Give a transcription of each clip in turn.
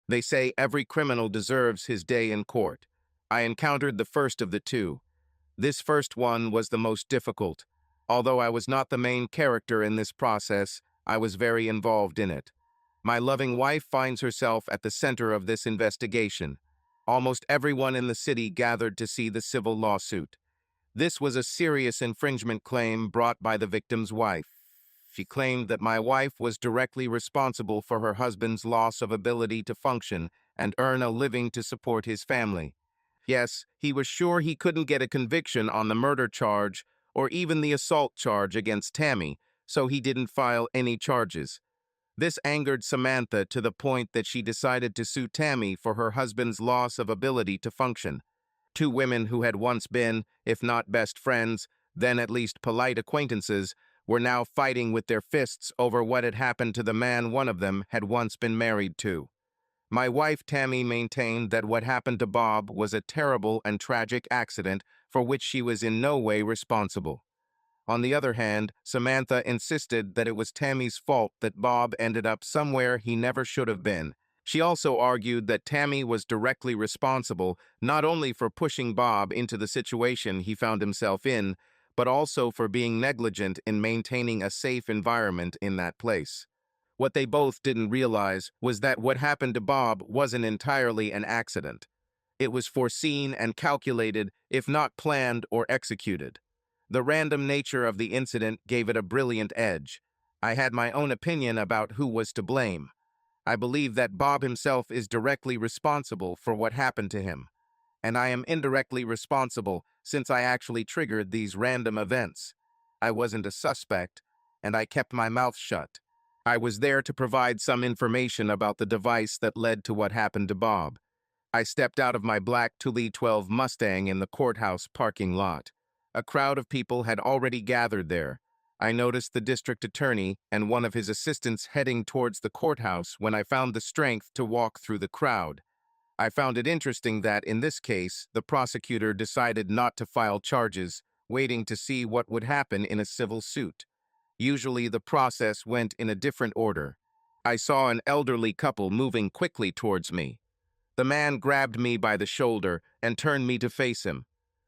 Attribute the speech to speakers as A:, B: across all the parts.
A: They say every criminal deserves his day in court. I encountered the first of the two. This first one was the most difficult. Although I was not the main character in this process, I was very involved in it. My loving wife finds herself at the center of this investigation. Almost everyone in the city gathered to see the civil lawsuit. This was a serious infringement claim brought by the victim's wife. She claimed that my wife was directly responsible for her husband's loss of ability to function and earn a living to support his family. Yes, he was sure he couldn't get a conviction on the murder charge or even the assault charge against Tammy, so he didn't file any charges. This angered Samantha to the point that she decided to sue Tammy for her husband's loss of ability to function. Two women who had once been, if not best friends, then at least polite acquaintances, were now fighting with their fists over what had happened to the man one of them had once been married to. My wife, Tammy, maintained that what happened to Bob was a terrible and tragic accident for which she was in no way responsible. On the other hand, Samantha insisted that it was Tammy's fault that Bob ended up somewhere he never should have been. She also argued that Tammy was directly responsible not only for pushing Bob into the situation he found himself in, but also for being negligent in maintaining a safe environment in that place. What they both didn't realize was that what happened to Bob wasn't entirely an accident. It was foreseen and calculated, if not planned or executed. The random nature of the incident gave it a brilliant edge. I had my own opinion about who was to blame. I believe that Bob himself is directly responsible for what happened to him, and I am indirectly responsible since I actually triggered these random events. I wasn't a suspect, and I kept my mouth shut. I was there to provide some information about the device that led to what happened to Bob. I stepped out of my black Thule 12 Mustang in the courthouse parking lot. A crowd of people had already gathered there. I noticed the district attorney and one of his assistants heading towards the courthouse when I found the strength to walk through the crowd. I found it interesting that, in this case, the prosecutor decided not to file charges, waiting to see what would happen in a civil suit. Usually the process went in a different order. I saw an elderly couple moving quickly towards me. The man grabbed me by the shoulder and turned me to face him.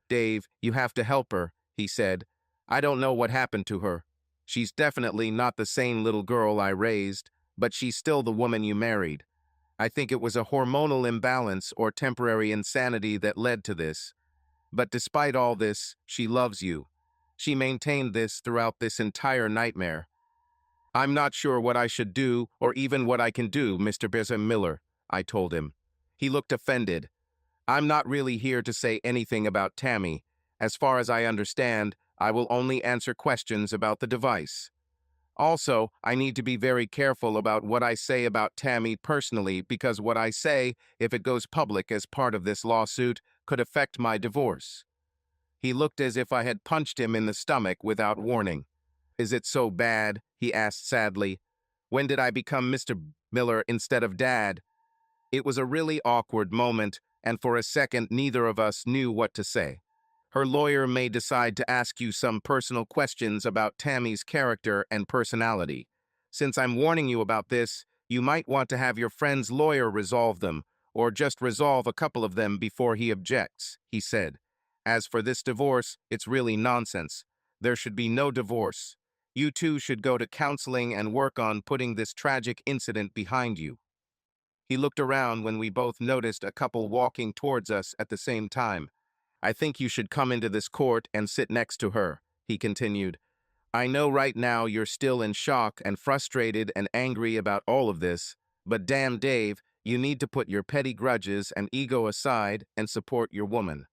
A: "Dave, you have to help her," he said. "I don't know what happened to her. She's definitely not the same little girl I raised, but she's still the woman you married. I think it was a hormonal imbalance or temporary insanity that led to this. But despite all this, she loves you. She maintained this throughout this entire nightmare." "I'm not sure what I should do or even what I can do, Mr. Miller," I told him. He looked offended. "I'm not really here to say anything about Tammy. As far as I understand, I will only answer questions about the device. Also, I need to be very careful about what I say about Tammy personally because what I say, if it goes public as part of this lawsuit, could affect my divorce." He looked as if I had punched him in the stomach without warning. "Is it so bad?" he asked sadly. "When did I become Mr. Miller instead of Dad?" It was a really awkward moment, and for a second neither of us knew what to say. "Her lawyer may decide to ask you some personal questions about Tammy's character and personality. Since I'm warning you about this, you might want to have your friend's lawyer resolve them, or just resolve a couple of them before he objects," he said. "As for this divorce, it's really nonsense. There should be no divorce. You two should go to counseling and work on putting this tragic incident behind you." He looked around when we both noticed a couple walking towards us at the same time. "I think you should come into this court and sit next to her," he continued. "I know right now you're still in shock and frustrated and angry about all of this, but damn Dave, you need to put your petty grudges and ego aside and support your woman."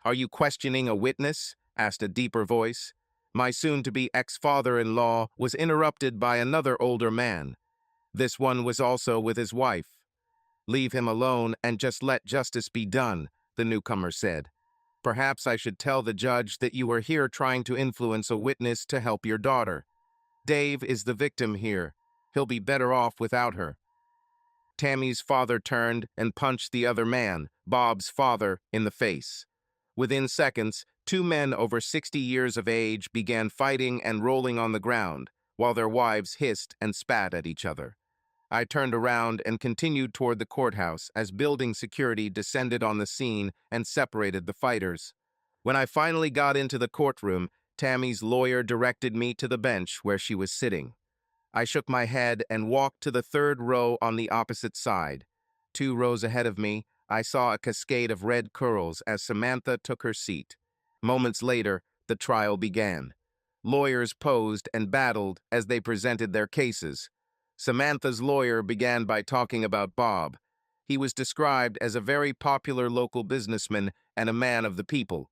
A: "Are you questioning a witness?" asked a deeper voice. My soon-to-be ex-father-in-law was interrupted by another older man. This one was also with his wife. "Leave him alone and just let justice be done," the newcomer said. "Perhaps I should tell the judge that you are here trying to influence a witness to help your daughter. Dave is the victim here. He'll be better off without her." Tammy's father turned and punched the other man, Bob's father, in the face. Within seconds, two men over 60 years of age began fighting and rolling on the ground, while their wives hissed and spat at each other. I turned around and continued toward the courthouse as building security descended on the scene and separated the fighters. When I finally got into the courtroom, Tammy's lawyer directed me to the bench where she was sitting. I shook my head and walked to the third row on the opposite side. 2 rows ahead of me, I saw a cascade of red curls as Samantha took her seat. Moments later, the trial began. Lawyers posed and battled as they presented their cases. Samantha's lawyer began by talking about Bob. He was described as a very popular local businessman and a man of the people.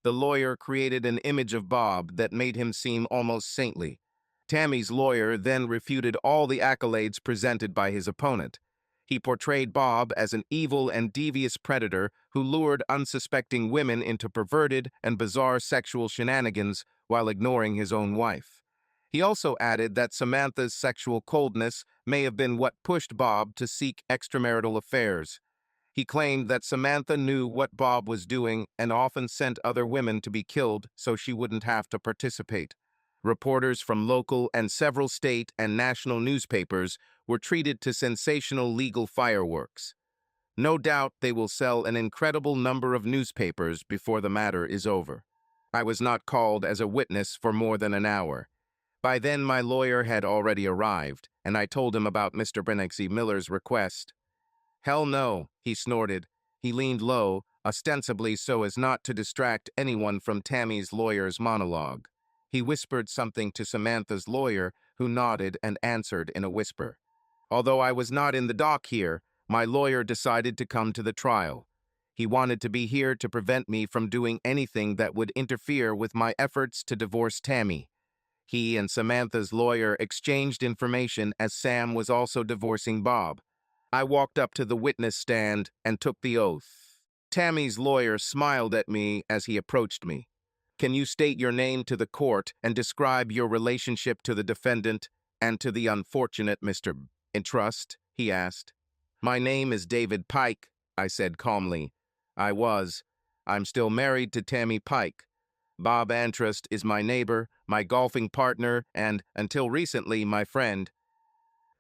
A: The lawyer created an image of Bob that made him seem almost saintly. Tammy's lawyer then refuted all the accolades presented by his opponent. He portrayed Bob as an evil and devious predator who lured unsuspecting women into perverted and bizarre sexual shenanigans while ignoring his own wife. He also added that Samantha's sexual coldness may have been what pushed Bob to seek extramarital affairs. He claimed that Samantha knew what Bob was doing and often sent other women to be killed so she wouldn't have to participate. Reporters from local and several state and national newspapers were treated to sensational legal fireworks. No doubt they will sell an incredible number of newspapers before the matter is over. I was not called as a witness for more than an hour. By then my lawyer had already arrived, and I told him about Mr. Brennexy Miller's request. "Hell no," he snorted. He leaned low, ostensibly so as not to distract anyone from Tammy's lawyer's monologue. He whispered something to Samantha's lawyer, who nodded and answered in a whisper. Although I was not in the dock here, my lawyer decided to come to the trial. He wanted to be here to prevent me from doing anything that would interfere with my efforts to divorce Tammy. He and Samantha's lawyer exchanged information as Sam was also divorcing Bob. I walked up to the witness stand and took the oath. Tammy's lawyer smiled at me as he approached me. "Can you state your name to the court and describe your relationship to the defendant and to the unfortunate Mr. Entrust?" he asked. "My name is David Pike," I said calmly. I'm still married to Tammy Pike. Bob Antrust is my neighbor, my golfing partner, and, until recently, my friend.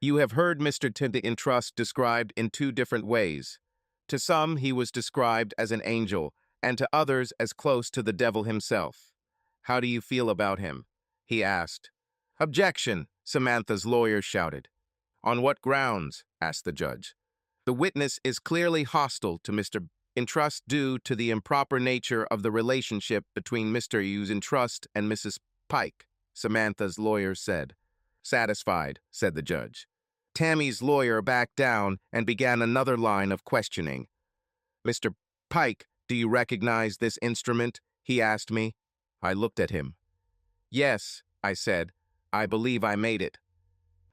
A: You have heard Mr. Entrust described in 2 different ways. To some, he was described as an angel, and to others as close to the devil himself. How do you feel about him?" he asked. "Objection," Samantha's lawyer shouted. "On what grounds?" asked the judge. "The witness is clearly hostile to Mr. Entrust due to the improper nature of the relationship between Mr. Entrust and Mrs. Pike," Samantha's lawyer said. "Satisfied," said the judge. Tammy's lawyer backed down and began another line of questioning. "Mr. Pike, do you recognize this instrument?" he asked me. I looked at him. "Yes," I said. "I believe I made it."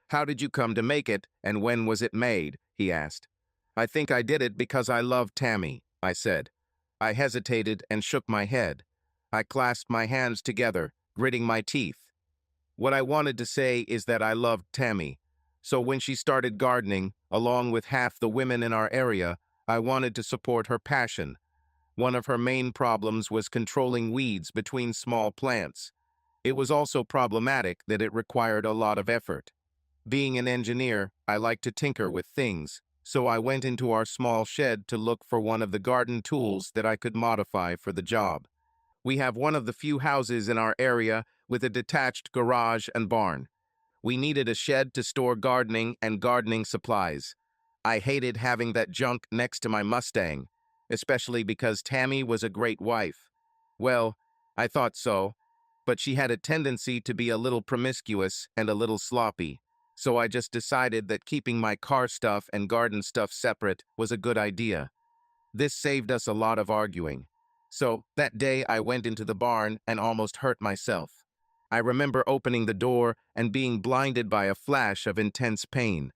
A: "How did you come to make it, and when was it made?" he asked. "I think I did it because I love Tammy," I said. I hesitated and shook my head. I clasped my hands together, gritting my teeth. What I wanted to say is that I loved Tammy. So when she started gardening, along with half the women in our area, I wanted to support her passion. One of her main problems was controlling weeds between small plants. It was also problematic that it required a lot of effort. Being an engineer, I like to tinker with things, so I went into our small shed to look for one of the garden tools that I could modify for the job. We have one of the few houses in our area with a detached garage and barn. We needed a shed to store gardening and gardening supplies. I hated having that junk next to my Mustang, especially because Tammy was a great wife. Well, I thought so, but she had a tendency to be a little promiscuous and a little sloppy, so I just decided that keeping my car stuff and garden stuff separate was a good idea. This saved us a lot of arguing. So that day I went into the barn and almost hurt myself. I remember opening the door and being blinded by a flash of intense pain.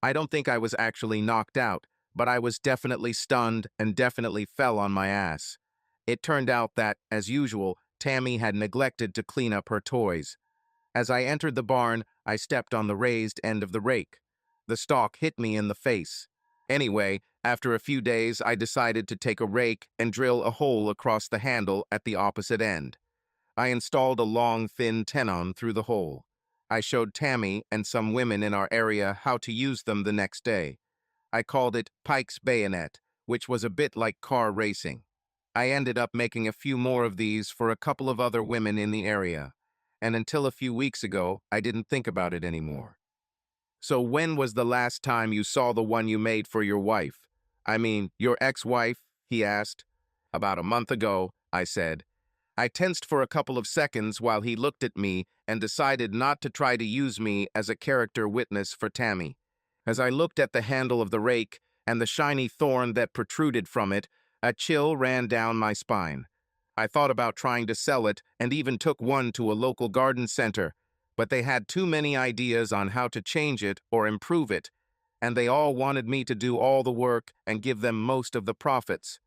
A: I don't think I was actually knocked out, but I was definitely stunned and definitely fell on my ass. It turned out that, as usual, Tammy had neglected to clean up her toys. As I entered the barn, I stepped on the raised end of the rake. The stalk hit me in the face. Anyway, after a few days, I decided to take a rake and drill a hole across the handle at the opposite end. I installed a long, thin tenon through the hole. I showed Tammy and some women in our area how to use them the next day. I called it Pike's Bayonet, which was a bit like car racing. I ended up making a few more of these for a couple of other women in the area, and until a few weeks ago, I didn't think about it anymore. So when was the last time you saw the one you made for your wife? I mean, your ex-wife, he asked. About a month ago, I said. I tensed for a couple of seconds while he looked at me and decided not to try to use me as a character witness for Tammy. As I looked at the handle of the rake and the shiny thorn that protruded from it, a chill ran down my spine. I thought about trying to sell it and even took one to a local garden center, but they had too many ideas on how to change it or improve it, and they all wanted me to do all the work and give them most of the profits.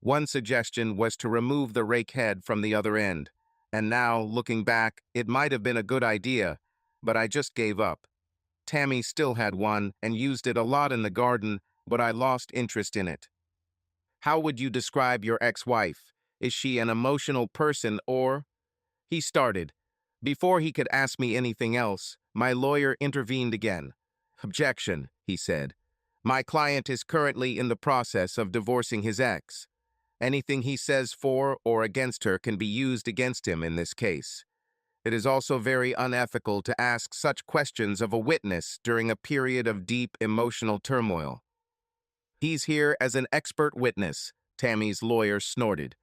A: One suggestion was to remove the rake head from the other end, and now, looking back, it might have been a good idea, but I just gave up. Tammy still had one and used it a lot in the garden, but I lost interest in it. How would you describe your ex-wife? Is she an emotional person or? He started. Before he could ask me anything else, my lawyer intervened again. Objection, he said. My client is currently in the process of divorcing his ex. Anything he says for or against her can be used against him in this case. It is also very unethical to ask such questions of a witness during a period of deep emotional turmoil. He's here as an expert witness, Tammy's lawyer snorted.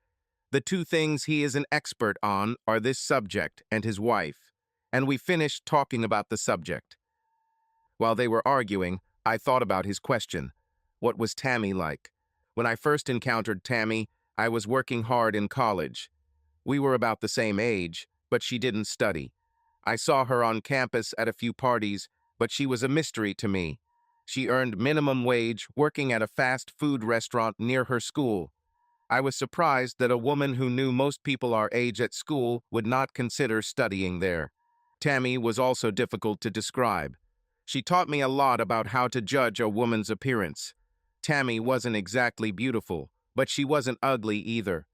A: The two things he is an expert on are this subject and his wife, and we finished talking about the subject. While they were arguing, I thought about his question. What was Tammy like? When I first encountered Tammy, I was working hard in college. We were about the same age, but she didn't study. I saw her on campus at a few parties, but she was a mystery to me. She earned minimum wage working at a fast food restaurant near her school. I was surprised that a woman who knew most people our age at school would not consider studying there. Tammy was also difficult to describe. She taught me a lot about how to judge a woman's appearance. Tammy wasn't exactly beautiful, but she wasn't ugly either.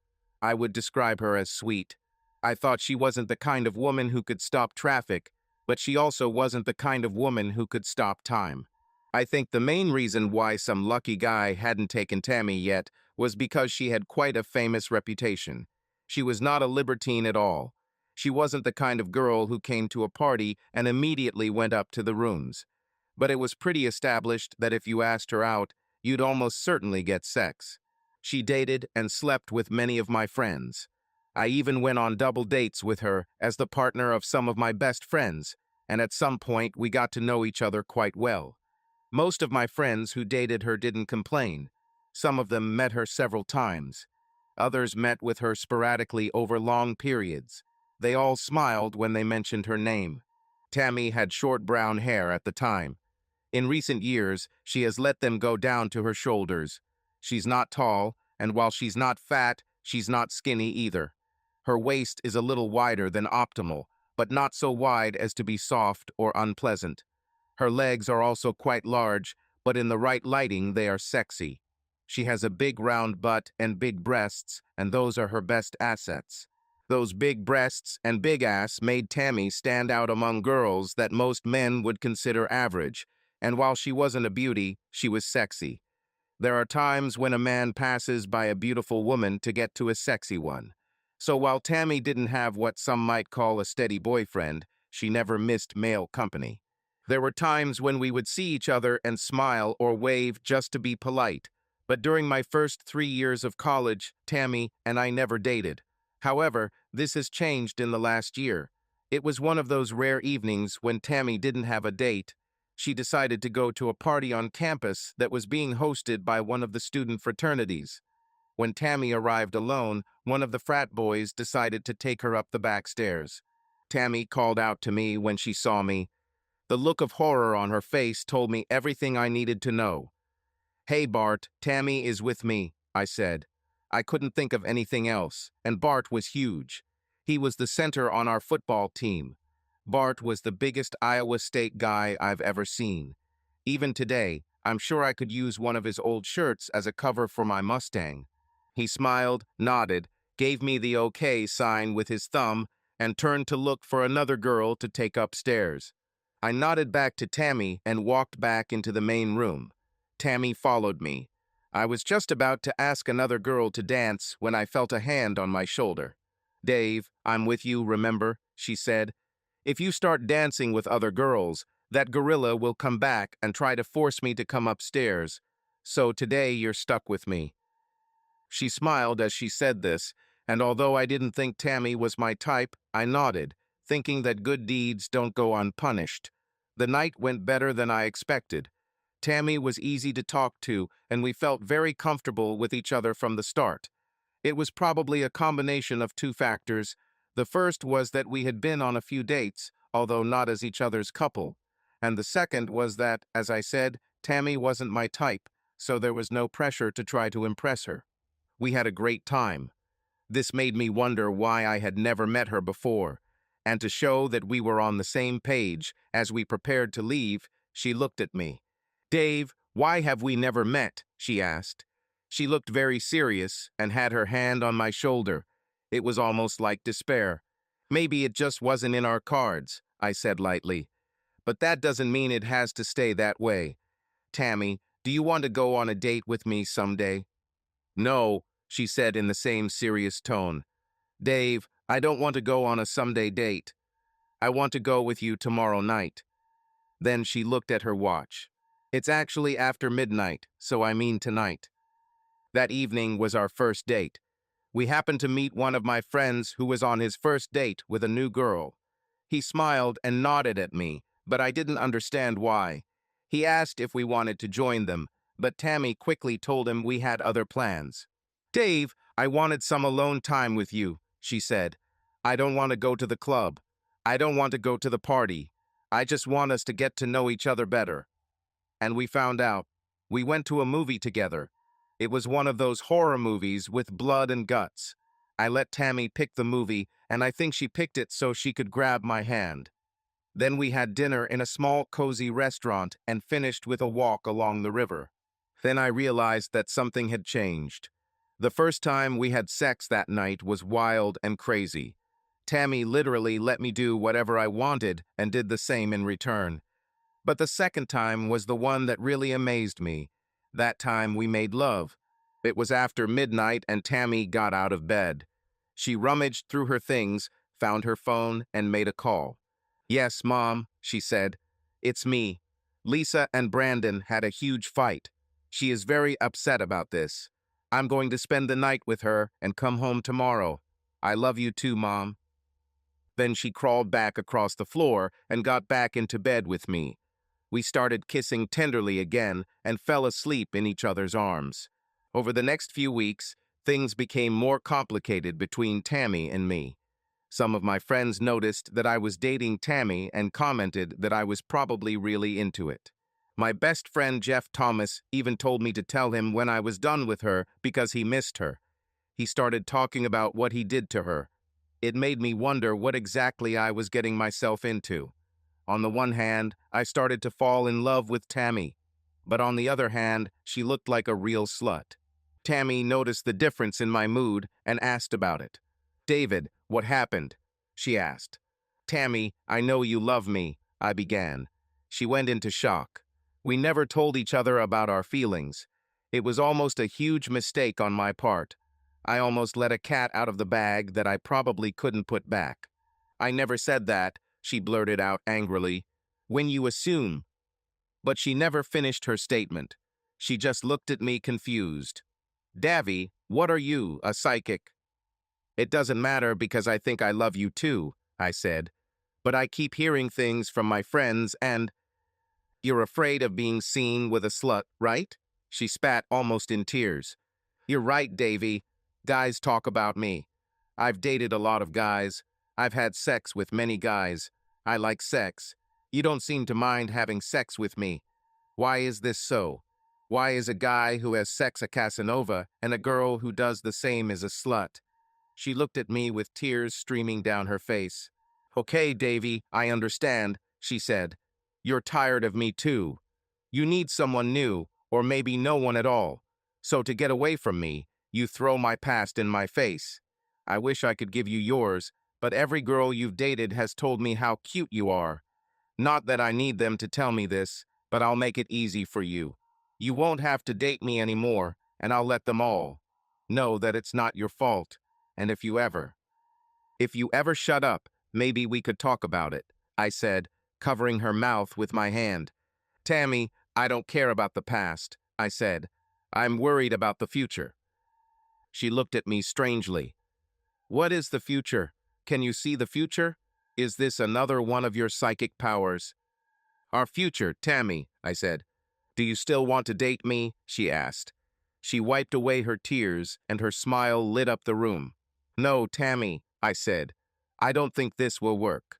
A: I would describe her as sweet. I thought she wasn't the kind of woman who could stop traffic, but she also wasn't the kind of woman who could stop time. I think the main reason why some lucky guy hadn't taken Tammy yet was because she had quite a famous reputation. She was not a libertine at all. She wasn't the kind of girl who came to a party and immediately went up to the rooms. But it was pretty established that if you asked her out, you'd almost certainly get sex. She dated and slept with many of my friends. I even went on double dates with her as the partner of some of my best friends, and at some point we got to know each other quite well. Most of my friends who dated her didn't complain. Some of them met her several times. Others met with her sporadically over long periods. They all smiled when they mentioned her name. Tammy had short brown hair at the time. In recent years, she has let them go down to her shoulders. She's not tall, and while she's not fat, she's not skinny either. Her waist is a little wider than optimal, but not so wide as to be soft or unpleasant. Her legs are also quite large, but in the right lighting they are sexy. She has a big round butt and big breasts, and those are her best assets. Those big breasts and big ass made Tammy stand out among girls that most men would consider average, and while she wasn't a beauty, she was sexy. There are times when a man passes by a beautiful woman to get to a sexy one. So while Tammy didn't have what some might call a steady boyfriend, she never missed male company. There were times when we would see each other and smile or wave just to be polite, but during my first 3 years of college, Tammy and I never dated. However, this has changed in the last year. It was one of those rare evenings when Tammy didn't have a date. She decided to go to a party on campus that was being hosted by one of the student fraternities. When Tammy arrived alone, one of the frat boys decided to take her up the back stairs. Tammy called out to me when she saw me. The look of horror on her face told me everything I needed to know. "Hey, Bart, Tammy is with me," I said. I couldn't think of anything else, and Bart was huge. He was the center on our football team. Bart was the biggest Iowa State guy I've ever seen. Even today, I'm sure I could use one of his old shirts as a cover for my Mustang. He smiled, nodded, gave me the okay sign with his thumb, and turned to look for another girl to take upstairs. I nodded back to Tammy and walked back into the main room. Tammy followed me. I was just about to ask another girl to dance when I felt a hand on my shoulder. "Dave, I'm with you, remember?" she said. "If you start dancing with other girls, that gorilla will come back and try to force me to come upstairs. So today you're stuck with me." She smiled as she said this, and although I didn't think Tammy was my type, I nodded, thinking that good deeds don't go unpunished. The night went better than I expected. Tammy was easy to talk to, and we felt very comfortable with each other from the start. It was probably a combination of two factors. The first was that we had been on a few dates, although not as each other's couple. And the second was that, as I said, Tammy wasn't my type, so there was no pressure to try to impress her. We had a great time. This made me wonder why I had never met her before. And to show that we were on the same page, as we prepared to leave, she looked at me. "Dave, why have we never met?" she asked. She looked very serious and had her hand on my shoulder. It was almost like despair. "Maybe it just wasn't in our cards," I said lightly. "But that doesn't mean it has to stay that way. Tammy, do you want to go on a date with me someday?" "No," she said in the same serious tone. "Dave, I don't want to go on a someday date. I want to go with you tomorrow night." Then she looked at her watch. "It's actually after midnight, so I mean tonight." That evening was our first date. We happened to meet one of my friends who was on his first date with a new girl. He smiled and nodded at me, but I didn't understand why. He asked if we wanted to join them, but Tammy quickly told him we had other plans. "Dave, I wanted some alone time with you," she said. "I don't want to go to the club. I don't want to go to the party. I just want us to get to know each other better." And we found out. We went to a movie together. It was one of those horror movies with blood and guts. I let Tammy pick the movie, and I think she picked it so she could grab my hand. Then we had dinner in a small, cozy restaurant and finished with a walk along the river. Then I realized that something had changed. The first time we had sex that night was wild and crazy. Tammy literally let me do whatever I wanted and did the same in return. But the second time was the one that really amazed me. That time we made love. It was after midnight and Tammy got out of bed. She rummaged through her things, found her phone, and made a call. "Yes, Mom," she said. "It's me. Lisa and Brandon had a huge fight. She is very upset about this. I'm going to spend the night with her and come home tomorrow. I love you too, Mom." Then she crawled back across the floor and got back into bed with me. We started kissing tenderly again and fell asleep in each other's arms. Over the next few weeks, things became more complicated between Tammy and me. Some of my friends noticed that I was dating Tammy and commented that I was probably really into it. My best friend Jeff Thomas even told me to tell him when I was done with her because he missed her. He started talking about what he did to her. It made me wonder what exactly I was getting myself into. On the one hand, I started to fall in love with Tammy, but on the other hand, she looked like a real slut. Tammy noticed the difference in my mood and asked about it. "David, what happened?" she asked. "Tammy, I know you love me," I began. She went into shock. We never told each other about our feelings. It was almost a huge mistake on my part. I almost let a cat out of the bag that I probably couldn't put back. "I never said that," she blurted out angrily. "When you assume." But she never finished her statement. She just looked at me confused. "Davy, what are you, a psychic?" "It doesn't matter because I think I love you too," I said. "But I keep hearing things from my friends and—" "You're afraid of being seen with a slut, right?" She spat almost in tears. "You're right, Davy. Guys talk about me. I've dated a lot of guys. I've had sex with many guys. I like sex. You don't seem to mind having sex with me. Why is this so? Why is a guy who has sex a Casanova and a girl who does the same is a slut?" She looked at me with tears streaming down her face. "Okay, Davy, I understand," she said. "You're tired of me too. You need someone new, or maybe no one at all. So to get away from me, you throw my past in my face. I wish I could give you yours, but every girl you've dated has told me how cute you are. Not that I need them to tell me this, but I'll make it easy for you. You won't have to date me anymore, and I'll let them all know that it's not your fault. And if you ever shut up, maybe we could talk about it, I said, covering her mouth with my hand. Tammy, I don't care about the past, I said. I'm worried about the future. She looked at me strangely. What is the future? Can you see the future? Is this another one of your psychic powers? Our future, Tammy, I said. Do you still want to date me? She asked. She wiped away her tears, and her smile lit up the room. No, Tammy, I said. I don't think this will work.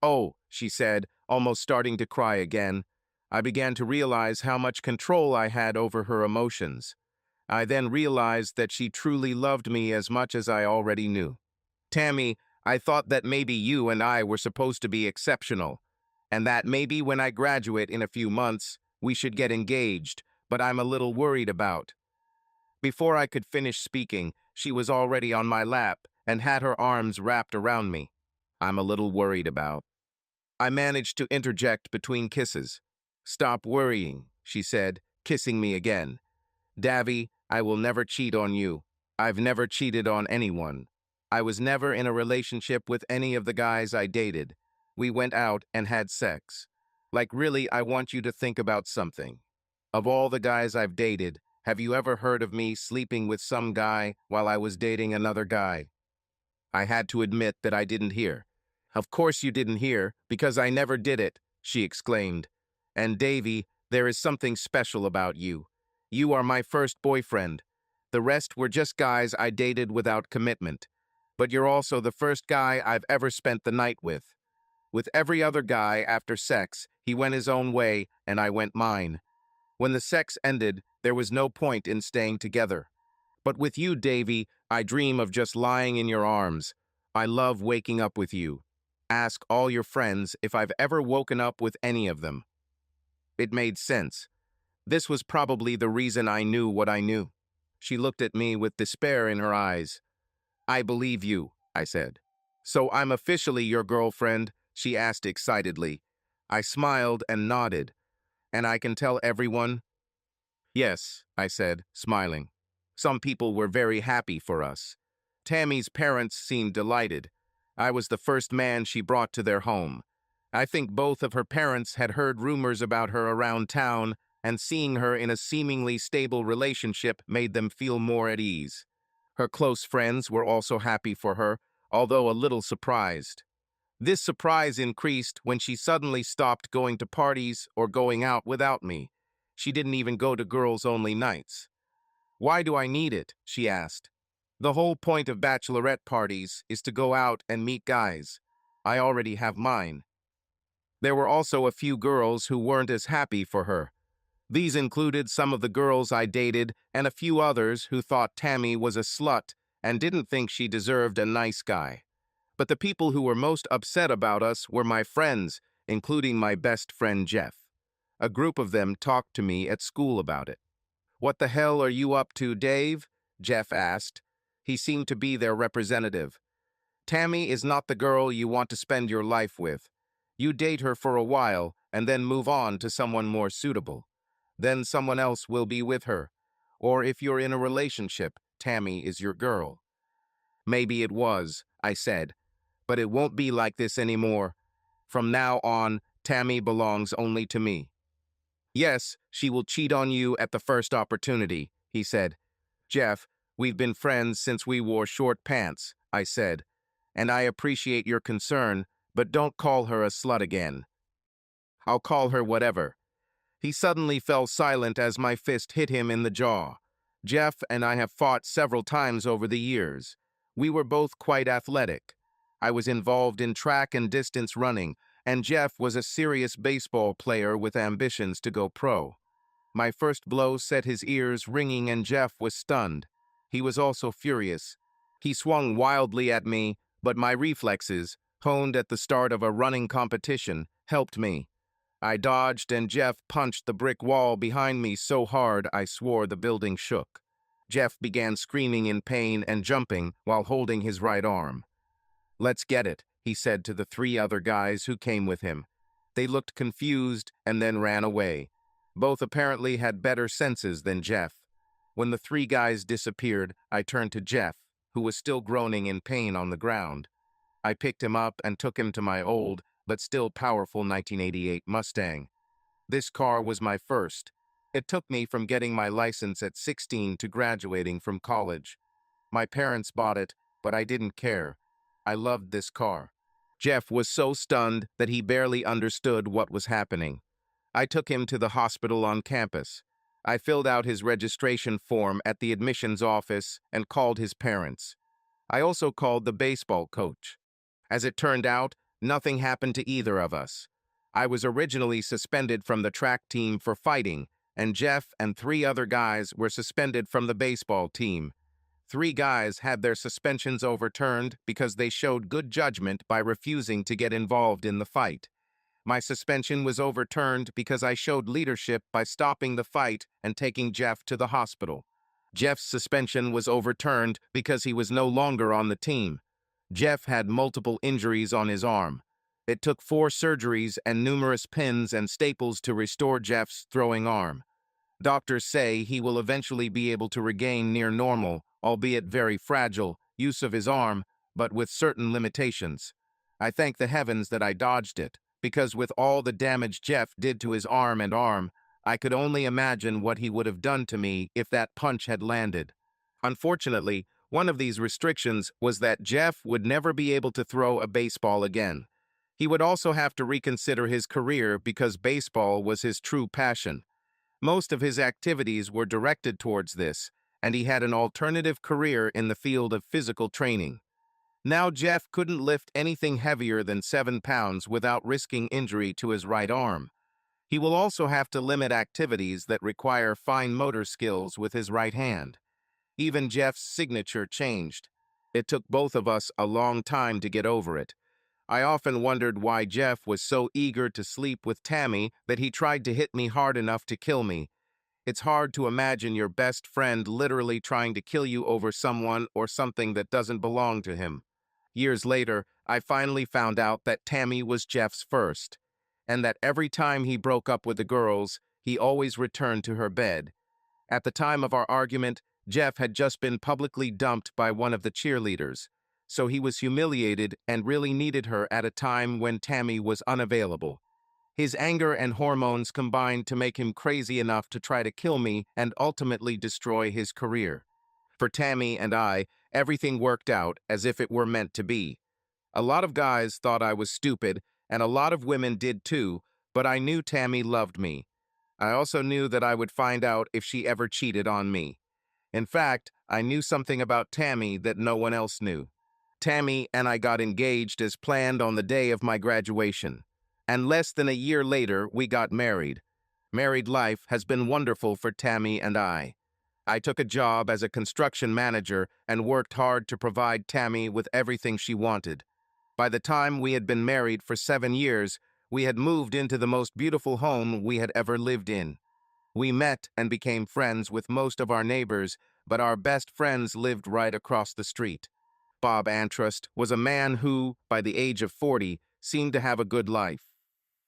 A: Oh, she said, almost starting to cry again. I began to realize how much control I had over her emotions. I then realized that she truly loved me as much as I already knew. Tammy, I thought that maybe you and I were supposed to be exceptional, and that maybe when I graduate in a few months, we should get engaged, but I'm a little worried about. Before I could finish speaking, she was already on my lap and had her arms wrapped around me. I'm a little worried about. I managed to interject between kisses. Stop worrying, she said, kissing me again. Davy, I will never cheat on you. I've never cheated on anyone. I was never in a relationship with any of the guys I dated. We went out and had sex. Like really, I want you to think about something. Of all the guys I've dated, have you ever heard of me sleeping with some guy while I was dating another guy? I had to admit that I didn't hear. Of course you didn't hear, because I never did it, she exclaimed. And Davy, there is something special about you. You are my first boyfriend. The rest were just guys I dated without commitment. But you're also the first guy I've ever spent the night with. With every other guy after sex, he went his own way and I went mine. When the sex ended, there was no point in staying together. But with you, Davy, I dream of just lying in your arms. I love waking up with you. Ask all your friends if I've ever woken up with any of them. It made sense. This was probably the reason I knew what I knew. She looked at me with despair in her eyes. I believe you, I said. So I'm officially your girlfriend? She asked excitedly. I smiled and nodded. And I can tell everyone? Yes, I said, smiling. Some people were very happy for us. Tammy's parents seemed delighted. I was the first man she brought to their home. I think both of her parents had heard rumors about her around town, and seeing her in a seemingly stable relationship made them feel more at ease. Her close friends were also happy for her, although a little surprised. This surprise increased when she suddenly stopped going to parties or going out without me. She didn't even go to girls-only nights. Why do I need it? She asked. The whole point of bachelorette parties is to go out and meet guys. I already have mine. There were also a few girls who weren't as happy for her. These included some of the girls I dated and a few others who thought Tammy was a slut and didn't think she deserved a nice guy. But the people who were most upset about us were my friends, including my best friend Jeff. A group of them talked to me at school about it. What the hell are you up to, Dave? Jeff asked. He seemed to be their representative. Tammy is not the girl you want to spend your life with. You date her for a while and then move on to someone more suitable. Then someone else will be with her. Or if you're in a relationship, Tammy is your girl. Maybe it was, I said, but it won't be like this anymore. From now on, Tammy belongs only to me. Yes, she will cheat on you at the first opportunity, he said. Jeff, we've been friends since we wore short pants, I said, and I appreciate your concern, but don't call her a slut again. I'll call her whatever. He suddenly fell silent as my fist hit him in the jaw. Jeff and I have fought several times over the years. We were both quite athletic. I was involved in track and distance running, and Jeff was a serious baseball player with ambitions to go pro. My first blow set his ears ringing and Jeff was stunned. He was also furious. He swung wildly at me, but my reflexes, honed at the start of a running competition, helped me. I dodged and Jeff punched the brick wall behind me so hard I swore the building shook. Jeff began screaming in pain and jumping while holding his right arm. "Let's get it," he said to the three other guys who came with him. They looked confused and then ran away. Both apparently had better senses than Jeff. When the three guys disappeared, I turned to Jeff, who was still groaning in pain on the ground. I picked him up and took him to my old, but still powerful 1988 Mustang. This car was my first. It took me from getting my license at 16 to graduating from college. My parents bought it, but I didn't care. I loved this car. Jeff was so stunned that he barely understood what was happening. I took him to the hospital on campus. I filled out his registration form at the admissions office and called his parents. I also called the baseball coach. As it turned out, nothing happened to either of us. I was originally suspended from the track team for fighting, and Jeff and three other guys were suspended from the baseball team. Three guys had their suspensions overturned because they showed good judgment by refusing to get involved in the fight. My suspension was overturned because I showed leadership by stopping the fight and taking Jeff to the hospital. Jeff's suspension was overturned because he was no longer on the team. Jeff had multiple injuries on his arm. It took 4 surgeries and numerous pins and staples to restore Jeff's throwing arm. Doctors say he will eventually be able to regain near normal, albeit very fragile, use of his arm, but with certain limitations. I thank the heavens that I dodged it, because with all the damage Jeff did to his arm, I could only imagine what he would have done to me if that punch had landed. Unfortunately, one of these restrictions was that Jeff would never be able to throw a baseball again. He would also have to reconsider his career because baseball was his true passion. Most of his activities were directed towards this, and he had an alternative career in the field of physical training. Now Jeff couldn't lift anything heavier than 7 pounds without risking injury to his right arm. He will also have to limit activities that require fine motor skills with his right hand. Even Jeff's signature changed. It took both of us a long time to get over it. I often wondered why Jeff was so eager to sleep with Tammy that he tried to hit me hard enough to kill me. It's hard to imagine your best friend literally trying to kill you over someone or something that doesn't belong to him. Years later, I finally found out that Tammy was Jeff's first, and that every time he broke up with the girls, he always returned to her bed. At the time of our argument, Jeff had just been publicly dumped by one of the cheerleaders, so he was humiliated and really needed her at a time when Tammy was unavailable. His anger and hormones combined to make him crazy enough to try to kill me and ultimately destroy his career. For Tammy and I, everything worked out as if it were meant to be. A lot of guys thought I was stupid, and a lot of women did too, but I knew Tammy loved me. I also knew that I would find out if she ever cheated on me. In fact, I knew something about Tammy that no one else knew. Tammy and I got engaged as planned on the day of my graduation, and less than a year later, we got married. Married life has been wonderful for Tammy and I. I took a job as a construction manager and worked hard to provide Tammy with everything she wanted. By the time we had been married for 7 years, we had moved into the most beautiful home we had ever lived in. We met and became friends with most of our neighbors, but our best friends lived right across the street. Bob Antrust was a man who, by the age of 40, seemed to have a good life.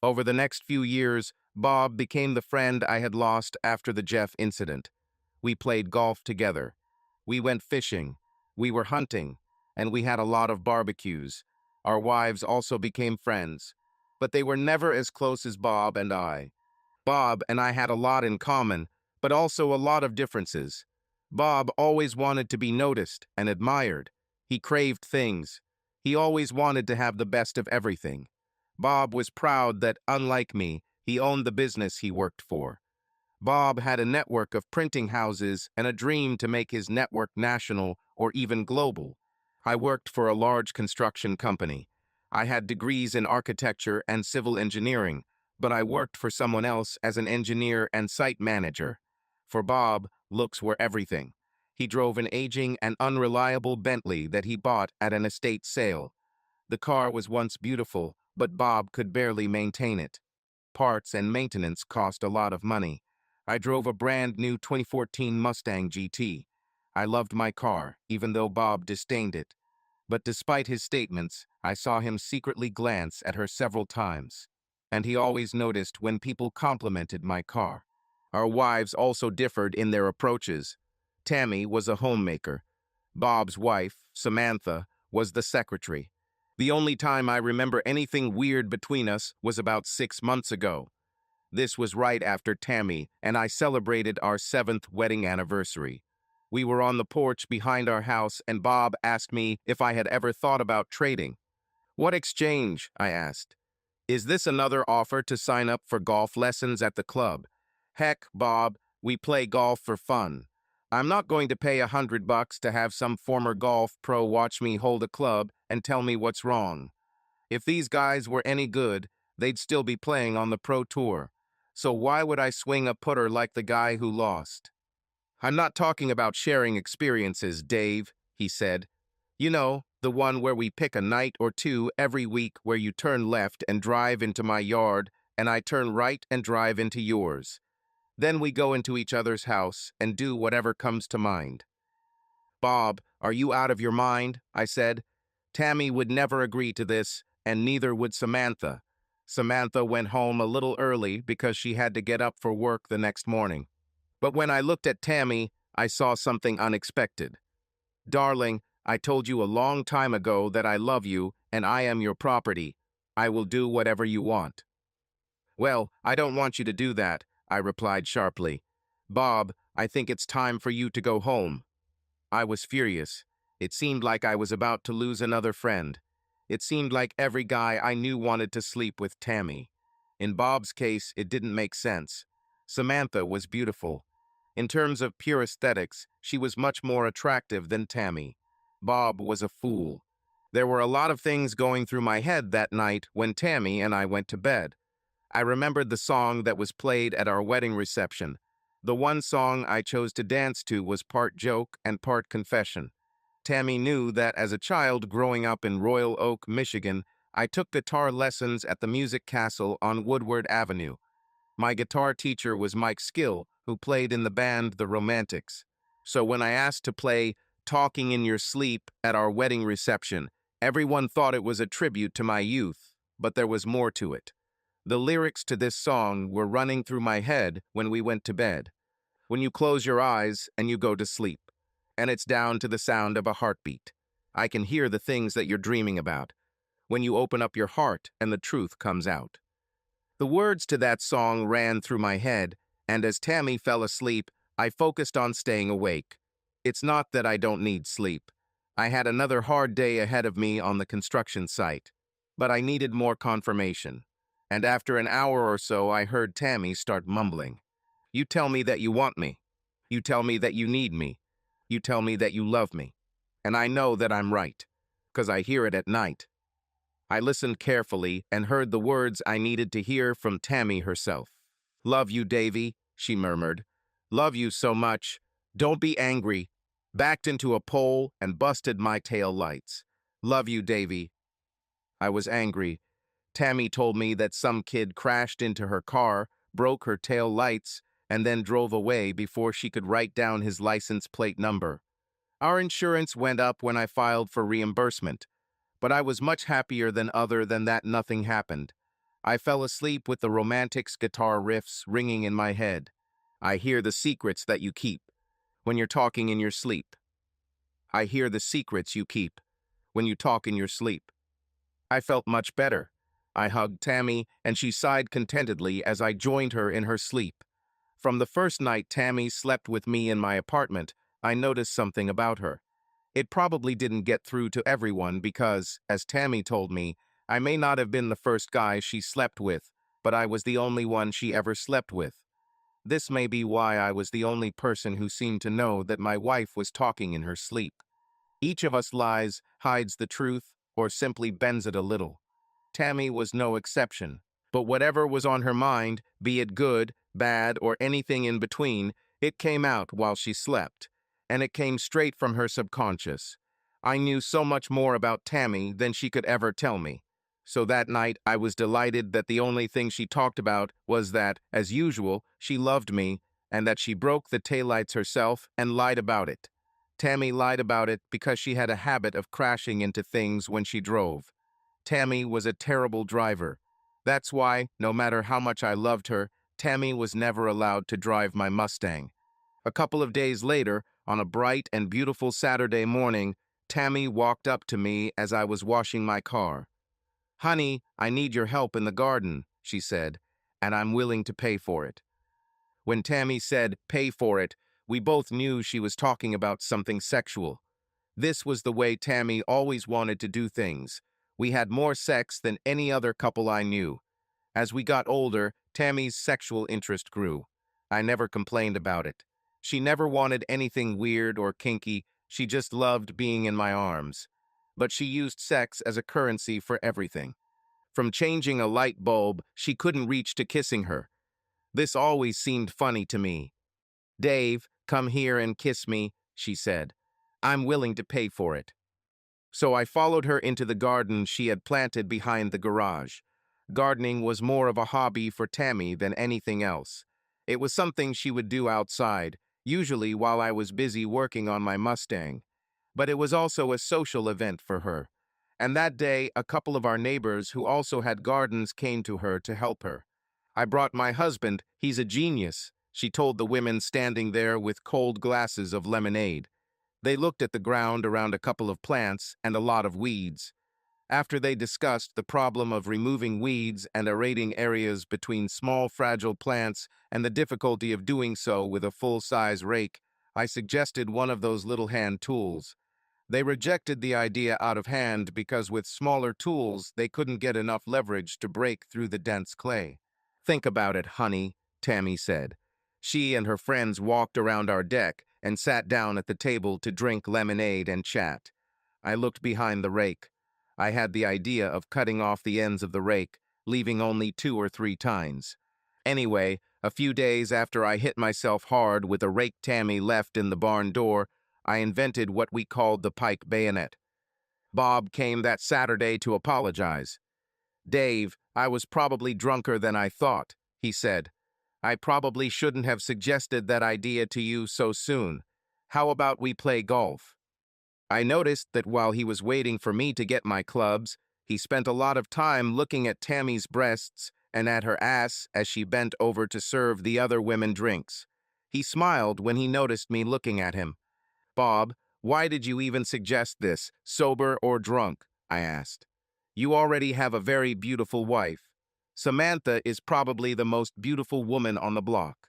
A: Over the next few years, Bob became the friend I had lost after the Jeff incident. We played golf together. We went fishing. We were hunting. And we had a lot of barbecues. Our wives also became friends. But they were never as close as Bob and I. Bob and I had a lot in common, but also a lot of differences. Bob always wanted to be noticed and admired. He craved things. He always wanted to have the best of everything. Bob was proud that, unlike me, he owned the business he worked for. Bob had a network of printing houses and a dream to make his network national or even global. I worked for a large construction company. I had degrees in architecture and civil engineering, but I worked for someone else as an engineer and site manager. For Bob, looks were everything. He drove an aging and unreliable Bentley that he bought at an estate sale. The car was once beautiful, but Bob could barely maintain it. Parts and maintenance cost a lot of money. I drove a brand new 2014 Mustang GT. I loved my car, even though Bob disdained it. But despite his statements, I saw him secretly glance at her several times. And he always noticed when people complimented my car. Our wives also differed in their approaches. Tammy was a homemaker. Bob's wife, Samantha, was the secretary. The only time I remember anything weird between us was about 6 months ago. This was right after Tammy and I celebrated our 7th wedding anniversary. We were on the porch behind our house and Bob asked me if I had ever thought about trading. "What exchange?" I asked. "Is this another offer to sign up for golf lessons at the club?" "Heck, Bob, we play golf for fun. I'm not going to pay $100 to have some former golf pro watch me hold a club and tell me what's wrong. If these guys were any good, they'd still be playing on the pro tour. So why would I swing a putter like the guy who lost?" "I'm not talking about sharing experiences, Dave," he said. "You know, the one where we pick a night or two every week where you turn left and drive into my yard and I turn right and drive into yours. Then we go into each other's house and do whatever comes to mind." "Bob, are you out of your mind?" I said. "Tammy would never agree to this, and neither would Samantha. Samantha went home a little early because she had to get up for work the next morning. But when I looked at Tammy, I saw something unexpected. Darling, I told you a long time ago that I love you and I am your property. I will do whatever you want." "Well, I don't want you to do that," I replied sharply. "Bob, I think it's time for you to go home." I was furious. It seemed like I was about to lose another friend. It seemed like every guy I knew wanted to sleep with Tammy. In Bob's case, it didn't make sense. Samantha was beautiful. In terms of pure aesthetics, she was much more attractive than Tammy. Bob was a fool. There were a lot of things going through my head that night when Tammy and I went to bed. I remembered the song that was played at our wedding reception. The one song I chose to dance to was part joke and part confession. Tammy knew that as a child growing up in Royal Oak, Michigan, I took guitar lessons at the Music Castle on Woodward Avenue. My guitar teacher was Mike Skill, who played in the band The Romantics. So when I asked to play Talking in Your Sleep at our wedding reception, everyone thought it was a tribute to my youth, but there was more to it. The lyrics to this song were running through my head when we went to bed. When you close your eyes and you go to sleep, and it's down to the sound of a heartbeat. I can hear the things that you're dreaming about. When you open up your heart and the truth comes out. The words to that song ran through my head, and as Tammy fell asleep, I focused on staying awake. It's not that I don't need sleep. I had another hard day ahead of me on the construction site, but I needed more confirmation. And after an hour or so, I heard Tammy start mumbling. "You tell me that you want me. You tell me that you need me. You tell me that you love me. And I know that I'm right, 'cause I hear it at night." I listened carefully and heard the words I needed to hear from Tammy herself. "Love you, Davy," she murmured. "Love you so much. Don't be angry." Backed into a pole and busted my tail lights. "Love you, Davy." I was angry. Tammy told me that some kid crashed into her car, broke her tail lights, and then drove away before she could write down his license plate number. Our insurance went up when I filed for reimbursement, but I was much happier than that nothing happened. I fell asleep with the Romantics guitar riffs ringing in my head. I hear the secrets that you keep when you're talking in your sleep. I hear the secrets you keep when you talk in your sleep. I felt much better. I hugged Tammy, and she sighed contentedly as I joined her in her sleep. From the first night Tammy slept with me in my apartment, I noticed something about her. It probably didn't get through to everyone because, as Tammy told me, I may not have been the first guy she slept with, but I was the only one she ever slept with. This may be why I was the only person who seemed to know that my wife was talking in her sleep. Each of us lies, hides the truth, or simply bends it a little. Tammy was no exception. But whatever was on her mind, be it good, bad, or anything in between, it came out while she slept. And it came straight from her subconscious. I knew so much more about Tammy than she could ever tell me. So that night, I was delighted that the only thing she talked about was that, as usual, she loved me, and that she broke the taillights herself and lied about it. Tammy lied about it because she had a habit of crashing into things when she drove. Tammy was a terrible driver. That's why, no matter how much I loved her, Tammy was never allowed to drive my Mustang. A couple of days later, on a bright and beautiful Saturday morning, Tammy walked up to me as I was washing my car. "Honey, I need your help in the garden," she said, "and I'm willing to pay for it." When Tammy said, "pay for it," we both knew she was talking about something sexual. This was the way Tammy always wanted to do things. We had more sex than any other couple I knew. As we got older, Tammy's sexual interest grew. I never complained about it. She never wanted anything weird or kinky, she just loved being in my arms. But she used sex as a currency for everything. From changing a light bulb, she couldn't reach to kissing her. This always seemed funny to me. "Dave, come here and kiss me," she said. "I'm willing to pay for it." So I followed her into the garden she had planted behind the garage. Gardening was more of a hobby for Tammy than anything else. It was something she would do outside, usually while I was busy working on my Mustang. But it was also a social event for her. And that day, a couple of our neighbors who also had gardens came to her to help her. "I brought my husband, he's a genius," she told the women standing there with cold glasses of lemonade. They looked at the ground around a couple of plants and a lot of weeds. After they discussed the problem of removing weeds and aerating areas between small fragile plants and the difficulty of doing so with a full-size rake, I suggested one of those little hand tools. They rejected the idea out of hand because with smaller tools they couldn't get enough leverage to break through the dense clay. "Think about it, honey," Tammy said. She and her friends walked around our deck and sat down at the table to drink lemonade and chat. I looked behind the rake. I had the idea of cutting off the ends of the rake, leaving only 2 or 3 tines. Anyway, a few days after I hit myself hard with a rake Tammy left in the barn door, I invented what we called the pike bayonet. Bob came that Saturday to apologize. "Dave, I was probably drunker than I thought," he said. "I probably shouldn't have suggested that idea to you so soon. How about we play golf?" I noticed that while he was waiting for me to get my clubs, he spent a lot of time looking at Tammy's breasts and at her ass as she bent over to serve the other women drinks. He smiled when he noticed me looking at him. "Bob, why did you even suggest this, sober or drunk?" I asked. "You already have a very beautiful wife. Samantha is probably the most beautiful woman on the block."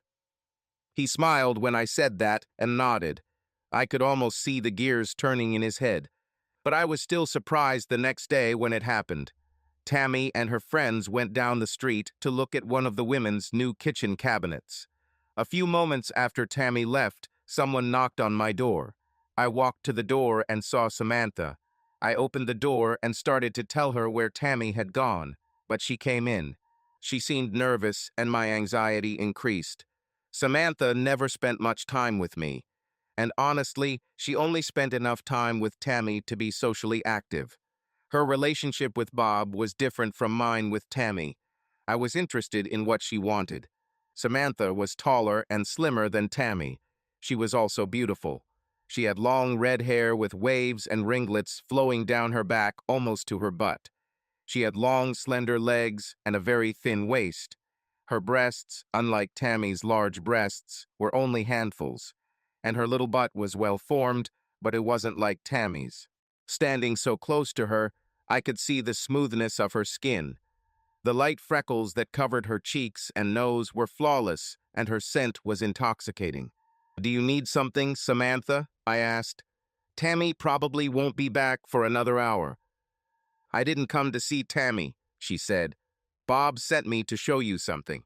A: He smiled when I said that and nodded. I could almost see the gears turning in his head. But I was still surprised the next day when it happened. Tammy and her friends went down the street to look at one of the women's new kitchen cabinets. A few moments after Tammy left, someone knocked on my door. I walked to the door and saw Samantha. I opened the door and started to tell her where Tammy had gone, but she came in. She seemed nervous and my anxiety increased. Samantha never spent much time with me, and honestly, she only spent enough time with Tammy to be socially active. Her relationship with Bob was different from mine with Tammy. I was interested in what she wanted. Samantha was taller and slimmer than Tammy. She was also beautiful. She had long red hair with waves and ringlets flowing down her back almost to her butt. She had long, slender legs and a very thin waist. Her breasts, unlike Tammy's large breasts, were only handfuls, and her little butt was well formed, but it wasn't like Tammy's. Standing so close to her, I could see the smoothness of her skin. The light freckles that covered her cheeks and nose were flawless, and her scent was intoxicating. "Do you need something, Samantha?" I asked. "Tammy probably won't be back for another hour." "I didn't come to see Tammy," she said. "Bob sent me to show you something."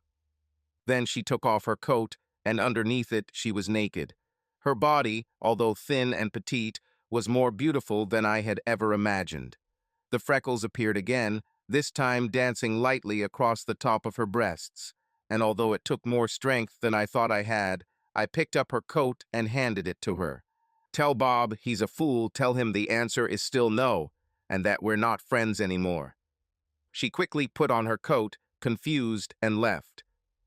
A: Then she took off her coat, and underneath it she was naked. Her body, although thin and petite, was more beautiful than I had ever imagined. The freckles appeared again, this time dancing lightly across the top of her breasts, and although it took more strength than I thought I had, I picked up her coat and handed it to her. "Tell Bob he's a fool, tell him the answer is still no, and that we're not friends anymore." She quickly put on her coat, confused, and left.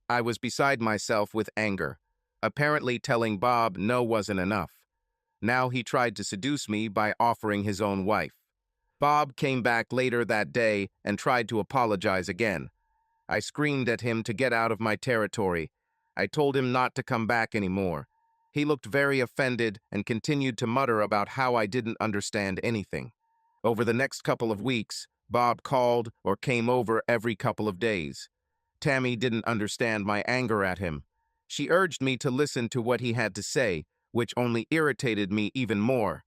A: I was beside myself with anger. Apparently telling Bob no wasn't enough. Now he tried to seduce me by offering his own wife. Bob came back later that day and tried to apologize again. I screamed at him to get out of my territory. I told him not to come back anymore. He looked very offended and continued to mutter about how I didn't understand anything. Over the next couple of weeks, Bob called or came over every couple of days. Tammy didn't understand my anger at him. She urged me to listen to what he had to say, which only irritated me even more.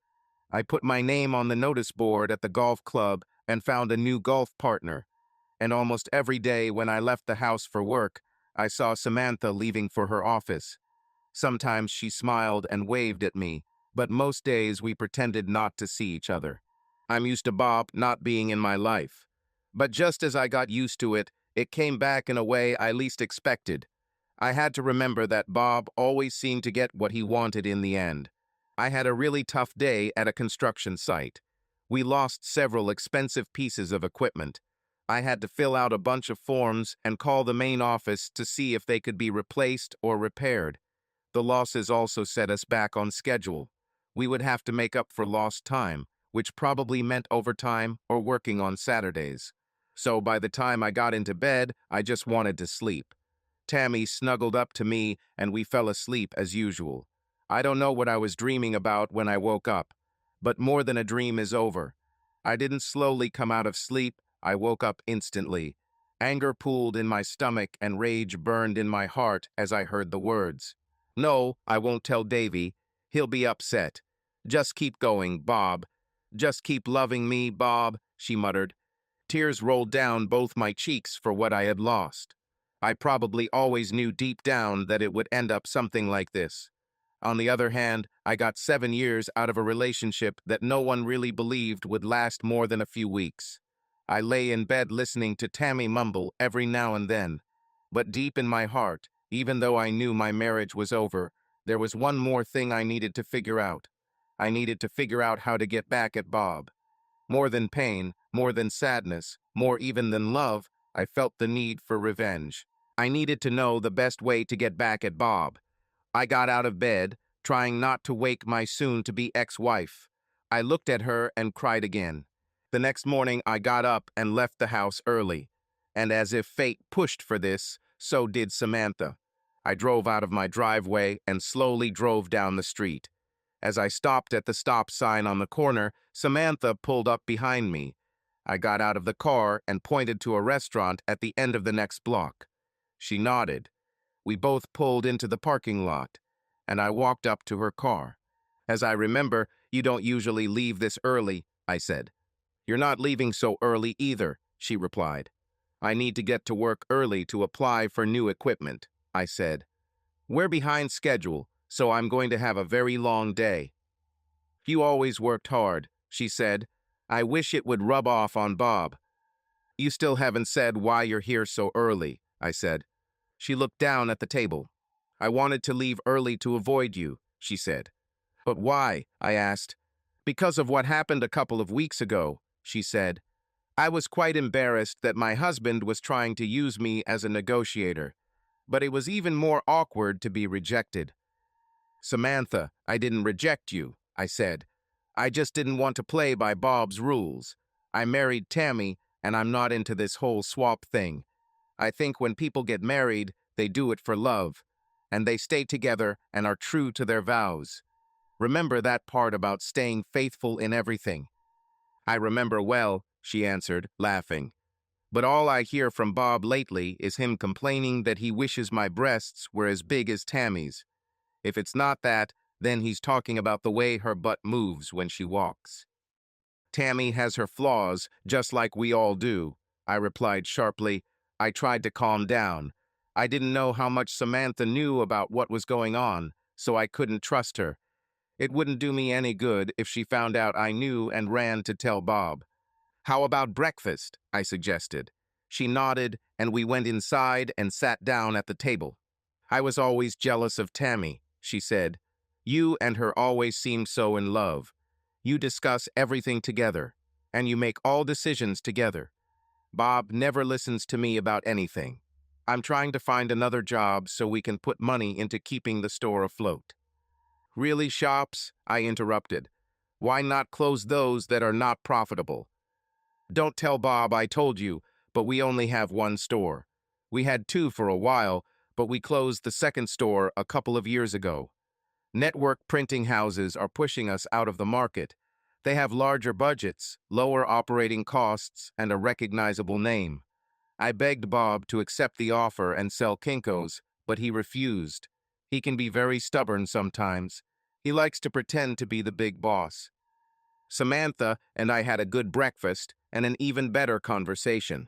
A: I put my name on the notice board at the golf club and found a new golf partner. And almost every day when I left the house for work, I saw Samantha leaving for her office. Sometimes she smiled and waved at me, but most days we pretended not to see each other. I'm used to Bob not being in my life. But just as I got used to it, it came back in a way I least expected. I had to remember that Bob always seemed to get what he wanted in the end. I had a really tough day at a construction site. We lost several expensive pieces of equipment. I had to fill out a bunch of forms and call the main office to see if they could be replaced or repaired. The losses also set us back on schedule. We would have to make up for lost time, which probably meant overtime or working on Saturdays. So by the time I got into bed, I just wanted to sleep. Tammy snuggled up to me and we fell asleep as usual. I don't know what I was dreaming about when I woke up, but more than a dream is over. I didn't slowly come out of sleep, I woke up instantly. Anger pooled in my stomach and rage burned in my heart as I heard the words. No, I won't tell Davy. He'll be upset. Just keep going, Bob. Just keep loving me, Bob, she muttered. Tears rolled down both my cheeks for what I had lost. I probably always knew deep down that it would end up something like this. On the other hand, I got 7 years out of a relationship that no one really believed would last more than a few weeks. I lay in bed listening to Tammy mumble every now and then. But deep in my heart, even though I knew my marriage was over, there was one more thing I needed to figure out. I needed to figure out how to get back at Bob. More than pain, more than sadness, more even than love, I felt the need for revenge. I needed to know the best way to get back at Bob. I got out of bed, trying not to wake my soon-to-be ex-wife. I looked at her and cried again. The next morning, I got up and left the house early. And as if fate pushed for this, so did Samantha. I drove out of my driveway and slowly drove down the street. As I stopped at the stop sign on the corner, Samantha pulled up behind me. I got out of the car and pointed to a restaurant at the end of the next block. She nodded. We both pulled into the parking lot, and I walked up to her car. As I remember, you don't usually leave this early, I said. You're not leaving so early either, she replied. I need to get to work early to apply for new equipment, I said. We're behind schedule, so I'm going to have a very long day. You always worked hard, she said. I wish it would rub off on Bob. You still haven't said why you're here so early, I said. She looked down at the table. I wanted to leave early to avoid you, she said. But why? I asked. Because of what happened a couple of weeks ago, she said. I was quite embarrassed that my husband was trying to use me as a negotiator, but it was even more awkward to be rejected. Samantha, I didn't reject you, I said. I just didn't want to play by Bob's rules. I married Tammy, and I'm not into this whole swap thing. I think when people get married, they do it for love, and they stay together and are true to their vows. Remember that part about staying faithful in everything. I remember well, she answered, laughing. But all I hear from Bob lately is him complaining that he wishes my breasts were as big as Tammy's. If it's not that, then he's talking about the way her butt moves when she walks. Tammy has her flaws, just like we all do, I replied sharply. I tried to calm down. I didn't know how much Samantha knew about what was going on, so I couldn't trust her. It wouldn't do me any good if she found out I knew and ran to tell Bob. How about breakfast? I suggested. She nodded, and we went inside and sat down at the table. I was always jealous of Tammy, she said. You and her always seemed so in love. You discuss everything together, and you make all decisions together. Bob never listens to me about anything. I'm trying to find another job so we can put money into keeping the store afloat. Really, shops? I interrupted. Why not close those that are not profitable? Don't tell Bob I told you, but we only have one store. We had two for a while, but we closed the second store a couple of years ago. Network printing houses are pushing us out of the market. They have larger budgets, lower operating costs, and a recognizable name. I begged Bob to accept the offer and sell Kinko's, but he refused. He can be very stubborn sometimes. He likes to pretend to be the big boss. Samantha and I had a good breakfast and an even better conversation.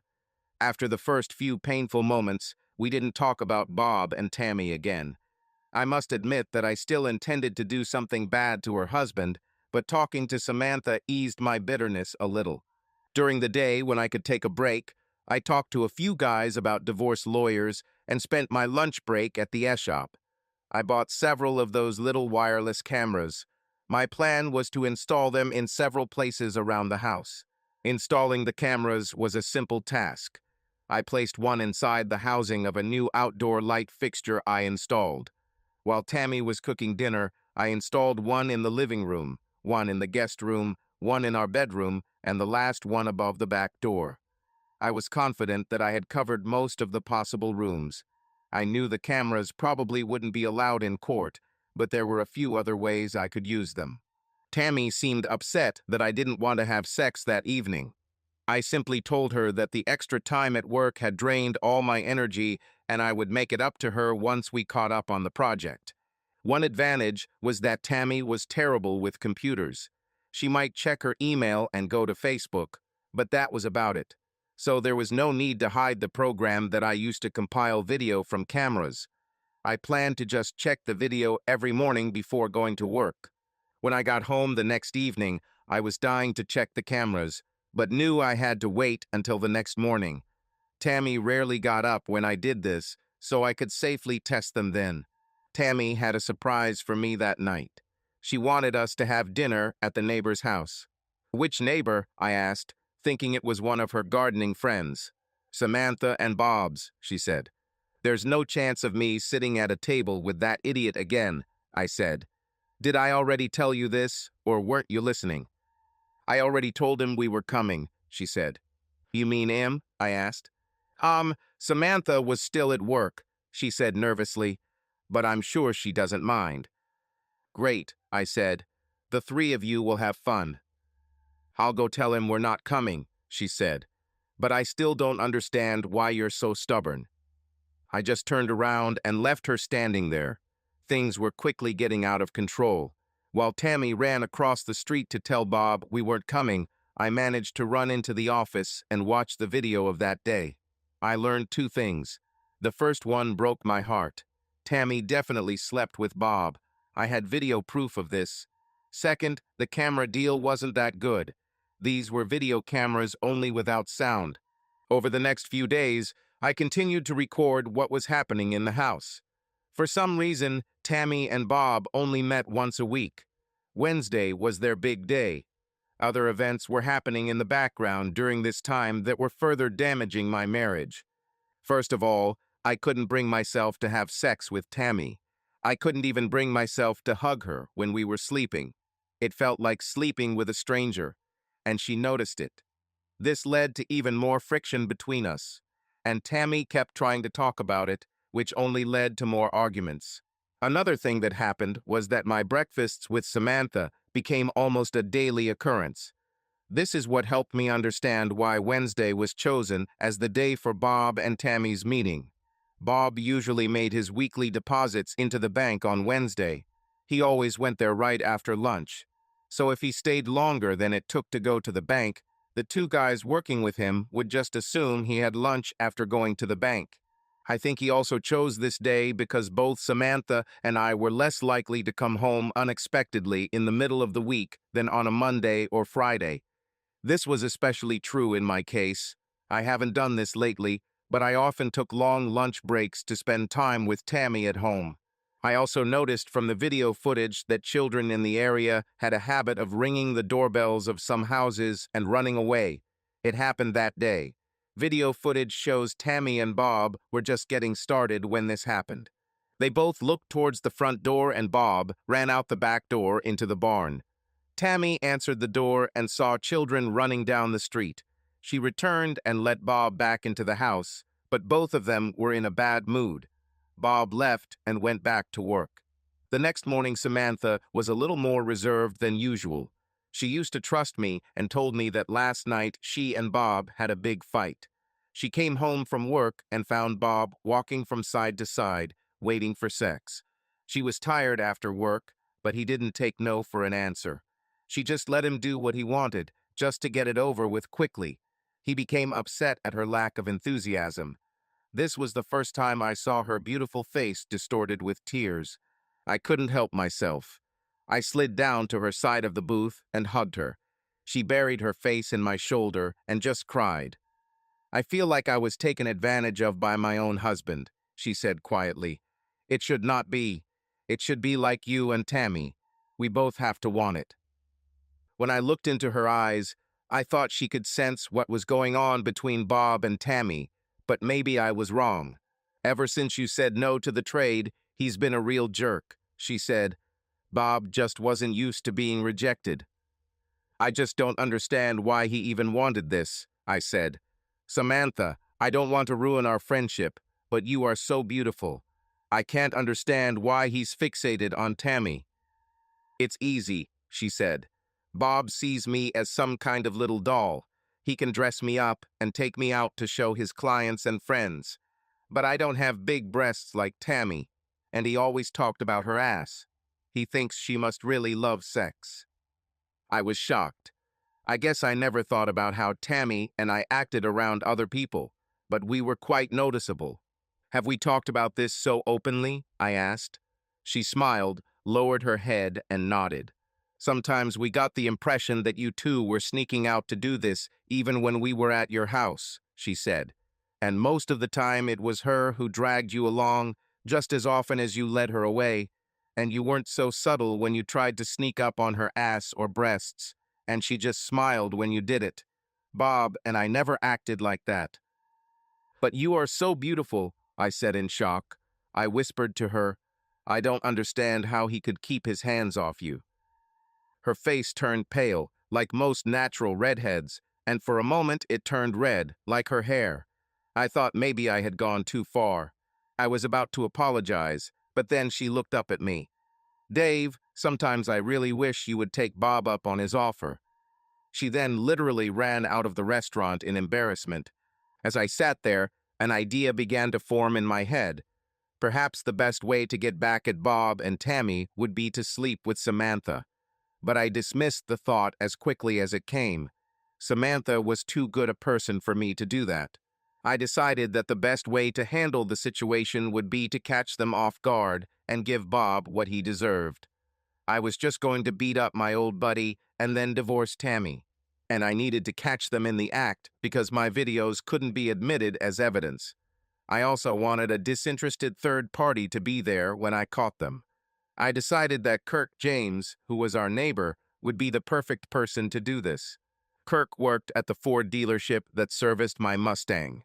A: After the first few painful moments, we didn't talk about Bob and Tammy again. I must admit that I still intended to do something bad to her husband, but talking to Samantha eased my bitterness a little. During the day, when I could take a break, I talked to a few guys about divorce lawyers and spent my lunch break at the shop. I bought several of those little wireless cameras. My plan was to install them in several places around the house. Installing the cameras was a simple task. I placed one inside the housing of a new outdoor light fixture I installed. While Tammy was cooking dinner, I installed one in the living room, one in the guest room, one in our bedroom, and the last one above the back door. I was confident that I had covered most of the possible rooms. I knew the cameras probably wouldn't be allowed in court, but there were a few other ways I could use them. Tammy seemed upset that I didn't want to have sex that evening. I simply told her that the extra time at work had drained all my energy and I would make it up to her once we caught up on the project. One advantage was that Tammy was terrible with computers. She might check her email and go to Facebook, but that was about it. So there was no need to hide the program that I used to compile video from cameras. I planned to just check the video every morning before going to work. When I got home the next evening, I was dying to check the cameras, but knew I had to wait until the next morning. Tammy rarely got up when I did this, so I could safely test them then. Tammy had a surprise for me that night. She wanted us to have dinner at the neighbor's house. Which neighbor? I asked, thinking it was one of her gardening friends. Samantha and Bob's, she said. There's no chance of me sitting at a table with that idiot again, I said. Did I already tell you this, or weren't you listening? I already told him we were coming, she said. You mean him? I asked. Samantha was still at work, she said nervously, but I'm sure she doesn't mind. Great, I said. The three of you will have fun. I'll go tell him we're not coming, she said. But I still don't understand why you're so stubborn. I just turned around and left her standing there. Things were quickly getting out of control. While Tammy ran across the street to tell Bob we weren't coming, I managed to run into the office and watch the video of that day. I learned two things. The first one broke my heart. Tammy definitely slept with Bob. I had video proof of this. Second, the camera deal wasn't that good. These were video cameras only without sound. Over the next few days, I continued to record what was happening in the house. For some reason, Tammy and Bob only met once a week. Wednesday was their big day. Other events were happening in the background during this time that were further damaging my marriage. First of all, I couldn't bring myself to have sex with Tammy. I couldn't even bring myself to hug her when we were sleeping. It felt like sleeping with a stranger, and she noticed it. This led to even more friction between us, and Tammy kept trying to talk about it, which only led to more arguments. Another thing that happened was that my breakfasts with Samantha became almost a daily occurrence. This is what helped me understand why Wednesday was chosen as the day for Bob and Tammy's meeting. Bob usually made his weekly deposits into the bank on Wednesday. He always went there right after lunch. So if he stayed longer than it took to go to the bank, the two guys working with him would just assume he had lunch after going to the bank. I think he also chose this day because both Samantha and I were less likely to come home unexpectedly in the middle of the week than on a Monday or Friday. This was especially true in my case. I haven't done this lately, but I often took long lunch breaks to spend time with Tammy at home. I also noticed from the video footage that children in the area had a habit of ringing the doorbells of some houses and running away. It happened that day. Video footage shows Tammy and Bob were just getting started when this happened. They both looked towards the front door and Bob ran out the back door into the barn. Tammy answered the door and saw children running down the street. She returned and let Bob back into the house, but both of them were in a bad mood. Bob left and went back to work. The next morning, Samantha was a little more reserved than usual. She used to trust me and told me that last night she and Bob had a big fight. She came home from work and found Bob walking from side to side, waiting for sex. She was tired after work, but he didn't take no for an answer. She just let him do what he wanted, just to get it over with quickly. He became upset at her lack of enthusiasm. This was the first time I saw her beautiful face distorted with tears. I couldn't help myself. I slid down to her side of the booth and hugged her. She buried her face in my shoulder and just cried. "I feel like I was taken advantage of by my own husband," she said quietly. "It should not be. It should be like you and Tammy. We both have to want it." When I looked into her eyes, I thought she could sense what was going on between Bob and Tammy, but maybe I was wrong. "Ever since you said no to the trade, he's been a real jerk," she said. "Bob just wasn't used to being rejected." "I just don't understand why he even wanted this," I said. "Samantha, I don't want to ruin our friendship, but you are so beautiful. I can't understand why he's fixated on Tammy." "It's easy," she said. "Bob sees me as some kind of little doll. He can dress me up and take me out to show his clients and friends. But I don't have big breasts like Tammy, and he always talked about her ass. He thinks she must really love sex." I was shocked. I guess I never thought about how Tammy and I acted around other people, but we were quite noticeable. "Have we talked about this so openly?" I asked. She smiled, lowered her head, and nodded. "Sometimes we got the impression that you two were sneaking out to do this even when we were at your house," she said. "And most of the time it was her who dragged you along just as often as you led her away, and you weren't so subtle when you tried to sneak up on her ass or breasts, and she just smiled when you did it. Bob and I never acted like that." "But you are so beautiful," I said in shock. I whispered to her, "I don't understand how he could keep his hands off you." Her face turned pale, like most natural redheads, and for a moment it turned red, like her hair. I thought maybe I had gone too far. I was about to apologize, but then she looked up at me. "Dave, sometimes I really wish you would take Bob up on his offer." She then literally ran out of the restaurant in embarrassment. As I sat there, an idea began to form in my head. Perhaps the best way to get back at Bob and Tammy would be to sleep with Samantha. But I dismissed the thought as quickly as it came. Samantha was too good a person for me to do that. I decided that the best way to handle the situation would be to catch them off guard and give Bob what he deserved. I was just going to beat up my old buddy and then divorce Tammy. And I needed to catch them in the act because my videos couldn't be admitted as evidence. I also wanted a disinterested third party to be there when I caught them. I decided that Kirk James, who was our neighbor, would be the perfect person to do this. Kirk worked at the Ford dealership that serviced my Mustang.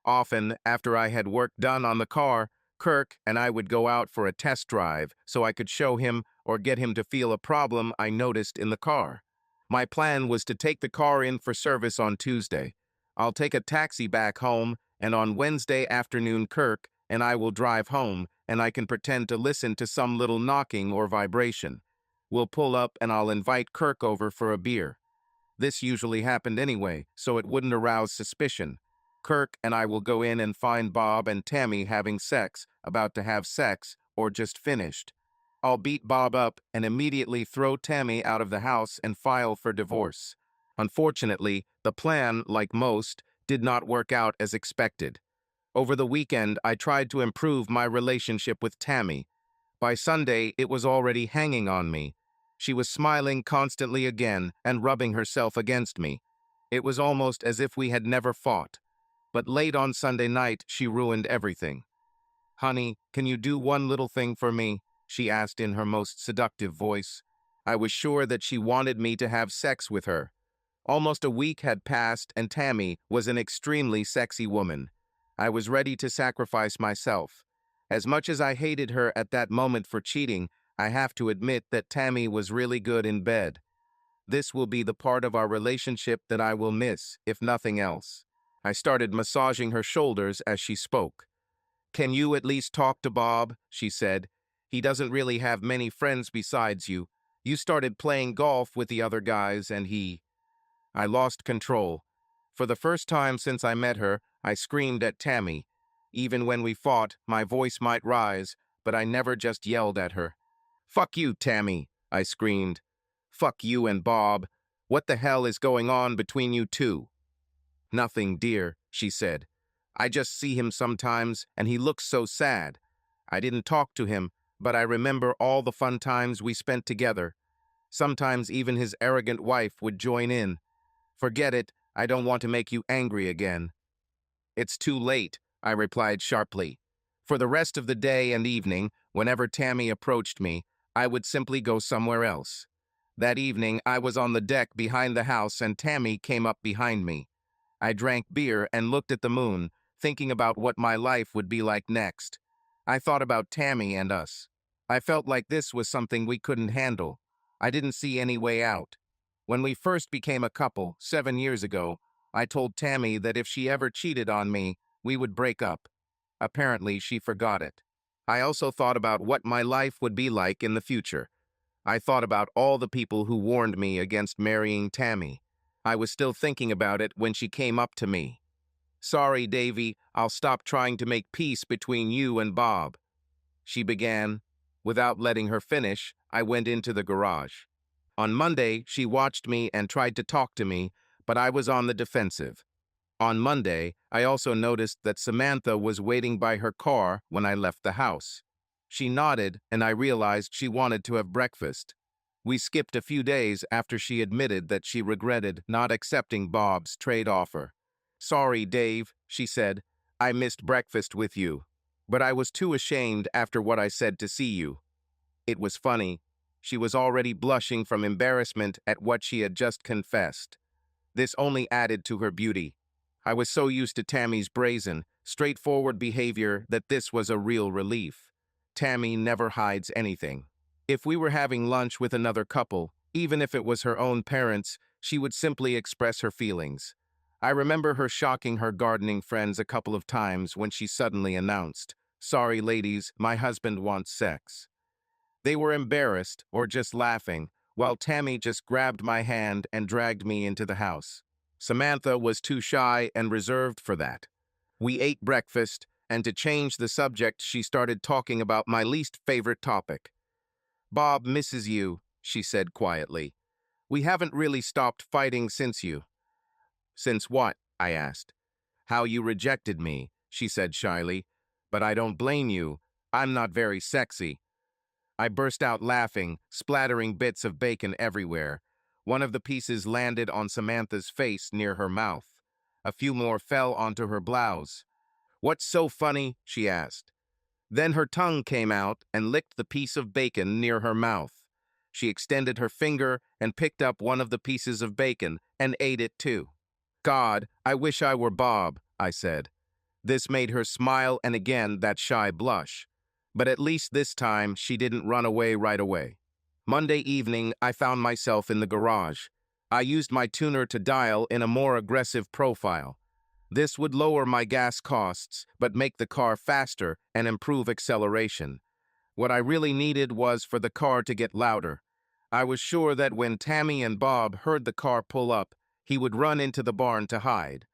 A: Often, after I had work done on the car, Kirk and I would go out for a test drive so I could show him or get him to feel a problem I noticed in the car. My plan was to take the car in for service on Tuesday. I'll take a taxi back home, and on Wednesday afternoon Kirk and I will drive home, and I can pretend to listen to some little knocking or vibration. We'll pull up and I'll invite Kirk over for a beer. This usually happened anyway, so it wouldn't arouse suspicion. Kirk and I will go in and find Bob and Tammy having sex, about to have sex, or just finished. I'll beat Bob up and immediately throw Tammy out of the house and file for divorce. Unfortunately, the plan, like most, did not work out as expected. Over the weekend, I tried to improve my relationship with Tammy. By Sunday, it was already hanging on me. She was smiling constantly again and rubbing herself against me. It was almost as if we had never fought. But late on Sunday night, she ruined everything. "Honey, can you do one little thing for me?" she asked in her most seductive voice. I was sure that she wanted me to have sex with her. Almost a week had passed, and Tammy was an extremely sexy woman. I was ready to sacrifice myself. As much as I hated her at that moment for cheating, I have to admit that Tammy was really good in bed. This will be the part of our relationship that I will miss, if nothing else. I started massaging her shoulders as she spoke. Can you at least talk to Bob? She said. He doesn't really have many friends besides you. You started playing golf with the other guys and he... I lost control. For the first time since I met her, I screamed at Tammy. Even when we fought, my voice might rise, but I never just yelled at her. Fuck you, Tammy, I screamed. Fuck you and Bob. What the hell is going on between you two? Nothing, dear, she said. I just see him sometimes, and he looks so sad. I didn't talk to him, but I remember all the fun times we spent together. Sometimes even his arrogant wife would join in. Forget it, I don't want to make you angry again. It's too late, I replied sharply. For the rest of the day and evening, whenever Tammy approached me, I would simply go somewhere else. That evening, I was on the deck behind the house and Tammy came up behind me. I drank beer and looked at the moon, thinking about what my life would be like next. I thought about Tammy and us. I felt like this was something we couldn't handle. I didn't see any way out. When we first became a couple, 7 years ago, I told Tammy that if she ever cheated on me, we would break up. Apparently, she forgot it. I also thought about what my life would be like in the future. I thought about all the people who warned me against marrying Tammy. I was still thinking about it when she came up to me. Sorry, Davy, I'll stop trying to make peace between you and Bob. She began. Without letting her finish, I went into the garage. On Monday, she watched me and tried to talk to me, but I was on the defensive. On Monday, I also noticed that Samantha was waiting by her car when I left the house. She nodded, and I realized she wanted to have breakfast. We skipped a few days after she admitted that she regretted not accepting Bob's trade offer. Sorry, Dave, she said. I missed breakfast with you. But I was too ashamed after what I said to see you. It was funny. She was already blushing from embarrassment at what she had just confessed. This only added to her beauty. I was so used to Tammy's brazen, straightforward behavior that this was a real relief. Tammy never hides anything. If we were having lunch with another couple, even if it was her own parents, she would simply express her feelings. I remember her shocking her gardening friends a couple of times when she suddenly announced, "Sorry, ladies, my husband wants sex." They were embarrassed or just laughing, while Tammy just grabbed my hand and dragged me into the house. Samantha was too shy and reserved for that. We ate breakfast, and to change the subject, she started talking about my least favorite topic. Bob misses you, she said quietly. We haven't really stopped fighting since you. Since what? I asked. How you rejected me, she said shyly. But I don't blame you. I'm not very sexy. I burst out laughing, splattering bits of bacon everywhere. One of the pieces landed on Samantha's face near her mouth. A few more fell onto her blouse. What's so funny? She asked. Then her tongue came out and licked the piece of bacon near her mouth. She extended her finger and picked up one of the pieces of bacon and ate it too. God, I wish I were Bob, I said. This made her smile and again that shy blush. But at least this time she didn't run away right away. Monday evening, I found myself in the garage. I used my tuner to dial in a more aggressive profile. This would lower my gas costs, but make the car faster and improve acceleration. What I really needed was for the car to get louder. I was sure that when Tammy and Bob heard the car pull up, he would run into the barn to hide.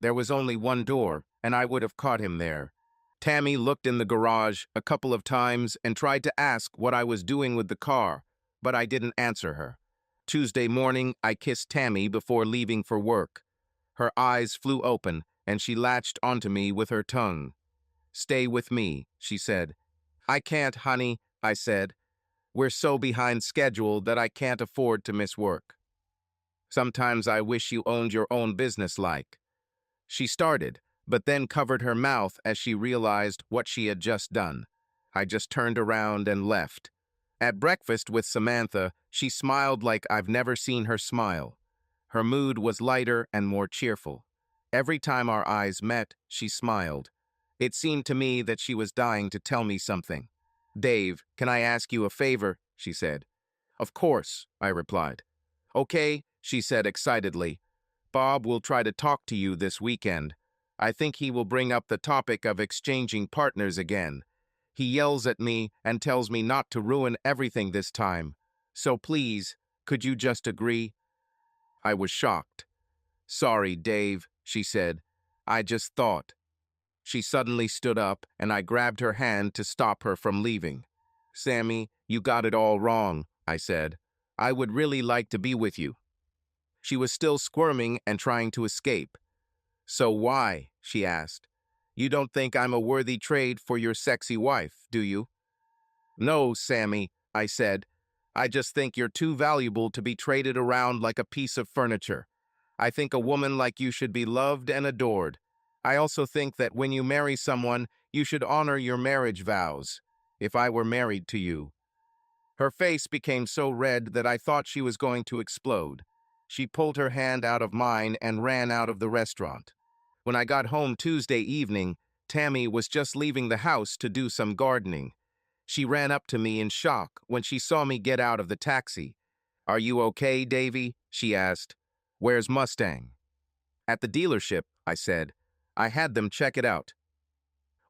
A: There was only one door, and I would have caught him there. Tammy looked in the garage a couple of times and tried to ask what I was doing with the car, but I didn't answer her. Tuesday morning, I kissed Tammy before leaving for work. Her eyes flew open, and she latched onto me with her tongue. Stay with me, she said. I can't, honey, I said. We're so behind schedule that I can't afford to miss work. Sometimes I wish you owned your own business like. She started, but then covered her mouth as she realized what she had just done. I just turned around and left. At breakfast with Samantha, she smiled like I've never seen her smile. Her mood was lighter and more cheerful. Every time our eyes met, she smiled. It seemed to me that she was dying to tell me something. "Dave, can I ask you a favor?" she said. "Of course," I replied. "Okay," she said excitedly. "Bob will try to talk to you this weekend. I think he will bring up the topic of exchanging partners again. He yells at me and tells me not to ruin everything this time. So please, could you just agree?" I was shocked. "Sorry, Dave," she said. "I just thought." She suddenly stood up, and I grabbed her hand to stop her from leaving. "Sammy, you got it all wrong," I said. "I would really like to be with you." She was still squirming and trying to escape. "So why?" she asked. "You don't think I'm a worthy trade for your sexy wife, do you?" "No, Sammy," I said. "I just think you're too valuable to be traded around like a piece of furniture. I think a woman like you should be loved and adored. I also think that when you marry someone, you should honor your marriage vows. If I were married to you." Her face became so red that I thought she was going to explode. She pulled her hand out of mine and ran out of the restaurant. When I got home Tuesday evening, Tammy was just leaving the house to do some gardening. She ran up to me in shock when she saw me get out of the taxi. "Are you okay, Davy?" she asked. "Where's Mustang?" "At the dealership," I said. "I had them check it out."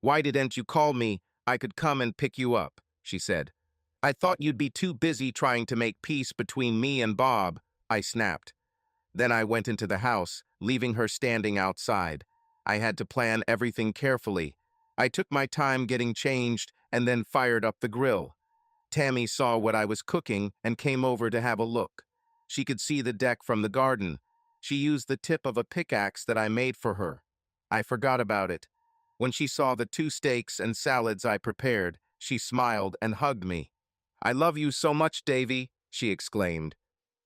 A: "Why didn't you call me? I could come and pick you up," she said. "I thought you'd be too busy trying to make peace between me and Bob," I snapped. Then I went into the house, leaving her standing outside. I had to plan everything carefully. I took my time getting changed and then fired up the grill. Tammy saw what I was cooking and came over to have a look. She could see the deck from the garden. She used the tip of a pickaxe that I made for her. I forgot about it. When she saw the 2 steaks and salads I prepared, she smiled and hugged me. "I love you so much, Davy," she exclaimed.